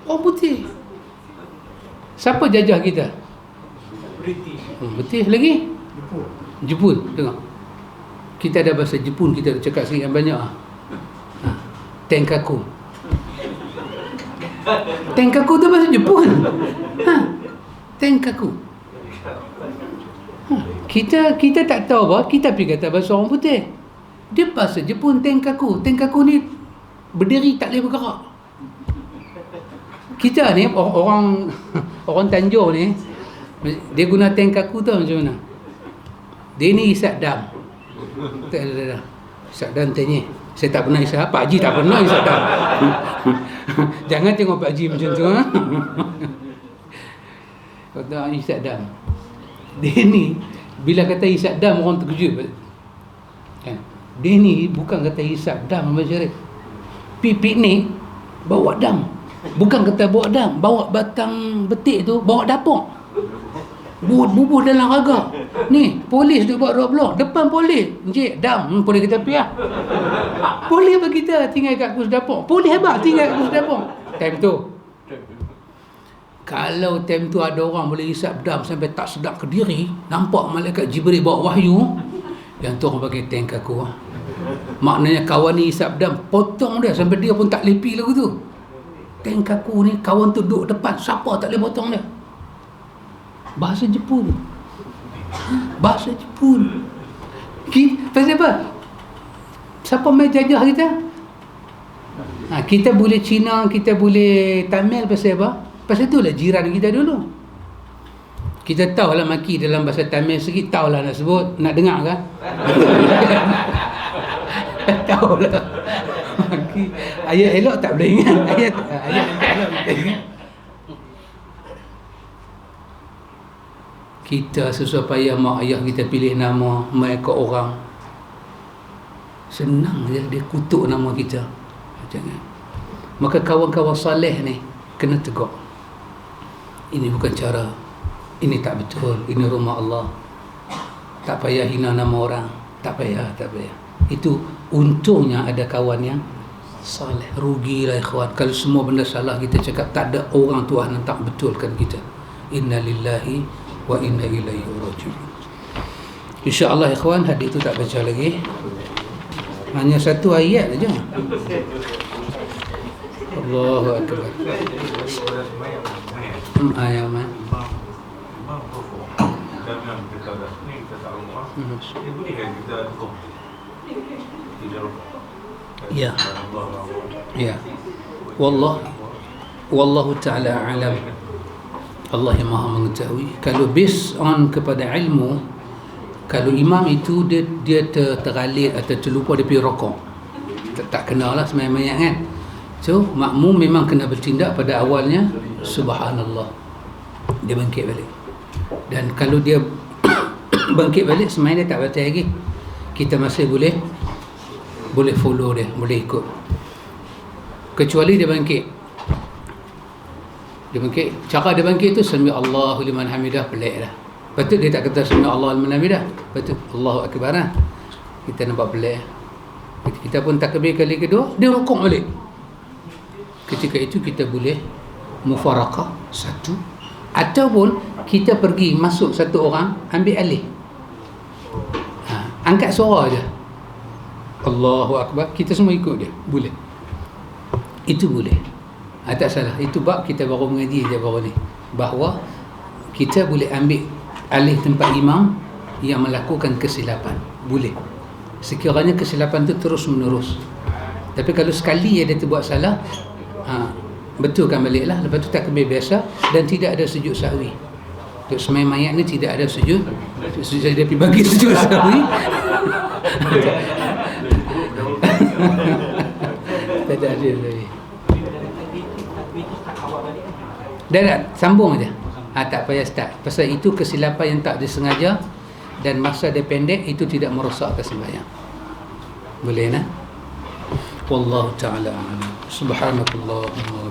[SPEAKER 1] Orang putih. Siapa jajah kita? British. Betul lagi? Jepun. Tengok. Kita ada bahasa Jepun, kita cakap sikit yang banyak. Tenkaku. Tenkaku tu bahasa Jepun. Tenkaku. Kita tak tahu apa, kita pergi kata bahasa orang putih. Dia bahasa Jepun, Tenkaku. Tenkaku ni berdiri tak boleh bergerak. Kita ni orang Tanjung ni, dia guna Tenkaku tu macam mana? Dia ni isap dam. Tak. Isap dam tanya. Saya tak pernah isap. Pak Haji tak pernah isap dam. Jangan tengok Pak Haji macam tu. Kata isap dam. Dia ni bila kata isap dam orang terkejut kan? Dia ni bukan kata isap dam Abang Syarif. Piknik bawa dam. Bukan kata bawa dam, bawa batang betik tu, bawa dapur. Bubuh dalam raga. Ni polis duk buat roadblock, depan polis. Encik dam, polis kita pergi lah. Polis bagi kita tinggal kat kursi dapur. Polis hebat tinggal kat kursi dapur. Time tu. Kalau time tu ada orang boleh hisap dam sampai tak sedap ke diri, nampak malaikat Jibril bawa wahyu, yang tu orang pakai tank aku. Maknanya kawan ni hisap dam, potong dia sampai dia pun tak lepi lagu tu. Tank aku ni kawan tu duduk depan, siapa tak boleh potong dia. Bahasa Jepun. Bahasa Jepun. Pasal apa? Siapa main jajah kita? Kita boleh Cina, kita boleh Tamil pasal apa? Pasal itulah jiran kita dulu. Kita tahulah maki dalam bahasa Tamil sikit, tahulah nak sebut, nak dengar kan? Tahulah. Maki ayat elok tak boleh ingat. Ayat elok tak ingat. Kita sesuai payah mak ayah kita pilih nama, mengikut orang. Senang je dia kutuk nama kita. Jangan. Maka kawan-kawan soleh ni kena tegur. Ini bukan cara. Ini tak betul. Ini rumah Allah. Tak payah hina nama orang. Tak payah. Itu untungnya ada kawan yang soleh. Rugilah ikhwan. Kalau semua benda salah kita cakap, tak ada orang Tuhan yang tak betulkan kita. Inna lillahi wa inna ilaihi raji'un. InsyaAllah ikhwan, hadis itu tak baca lagi. Hanya satu ayat saja. Allahu Akbar. Ayat mana? Ya. Ya. Wallahu ta'ala alam. Allah yang maha mengetahui. Kalau based on kepada ilmu, kalau imam itu dia tergalit atau terlupa, dia pergi rokok, tak kenalah semayang-mayang kan. So makmum memang kena bertindak pada awalnya subhanallah, dia bangkit balik. Dan kalau dia bangkit balik, semayang dia tak batal lagi, kita masih boleh follow dia, boleh ikut. kecuali dia bangkit. Dia bangkit. Cara dia bangkit tu sami Allahu liman hamidah, pelik dah. Patut dia tak kata sami Allahu liman hamidah. Patut Allahu akbar lah. Kita nampak pelik. Kita pun takbir kali kedua, dia rukuk balik. Ketika itu kita boleh mufaraqah satu, ataupun kita pergi masuk satu orang ambil alih. Angkat suara je, Allahu akbar, kita semua ikut dia, boleh. Itu boleh. Tak salah. Itu bab kita baru mengaji je baru ni, bahawa kita boleh ambil alih tempat imam yang melakukan kesilapan. Boleh, sekiranya kesilapan tu terus menerus. Tapi kalau sekali dia terbuat salah, betulkan baliklah. Lepas tu takbir biasa dan tidak ada sujud sahwi. Untuk semai mayat ni tidak ada sujud. Saya dia pergi bagi sujud sahwi. Tak ada sahwi. Dah sambung aja. Tak payah start. Pasal itu kesilapan yang tak disengaja dan masa dia pendek, itu tidak merosakkan sembahyang. Boleh nah? Wallahu ta'ala a'lam. Subhanakallahumma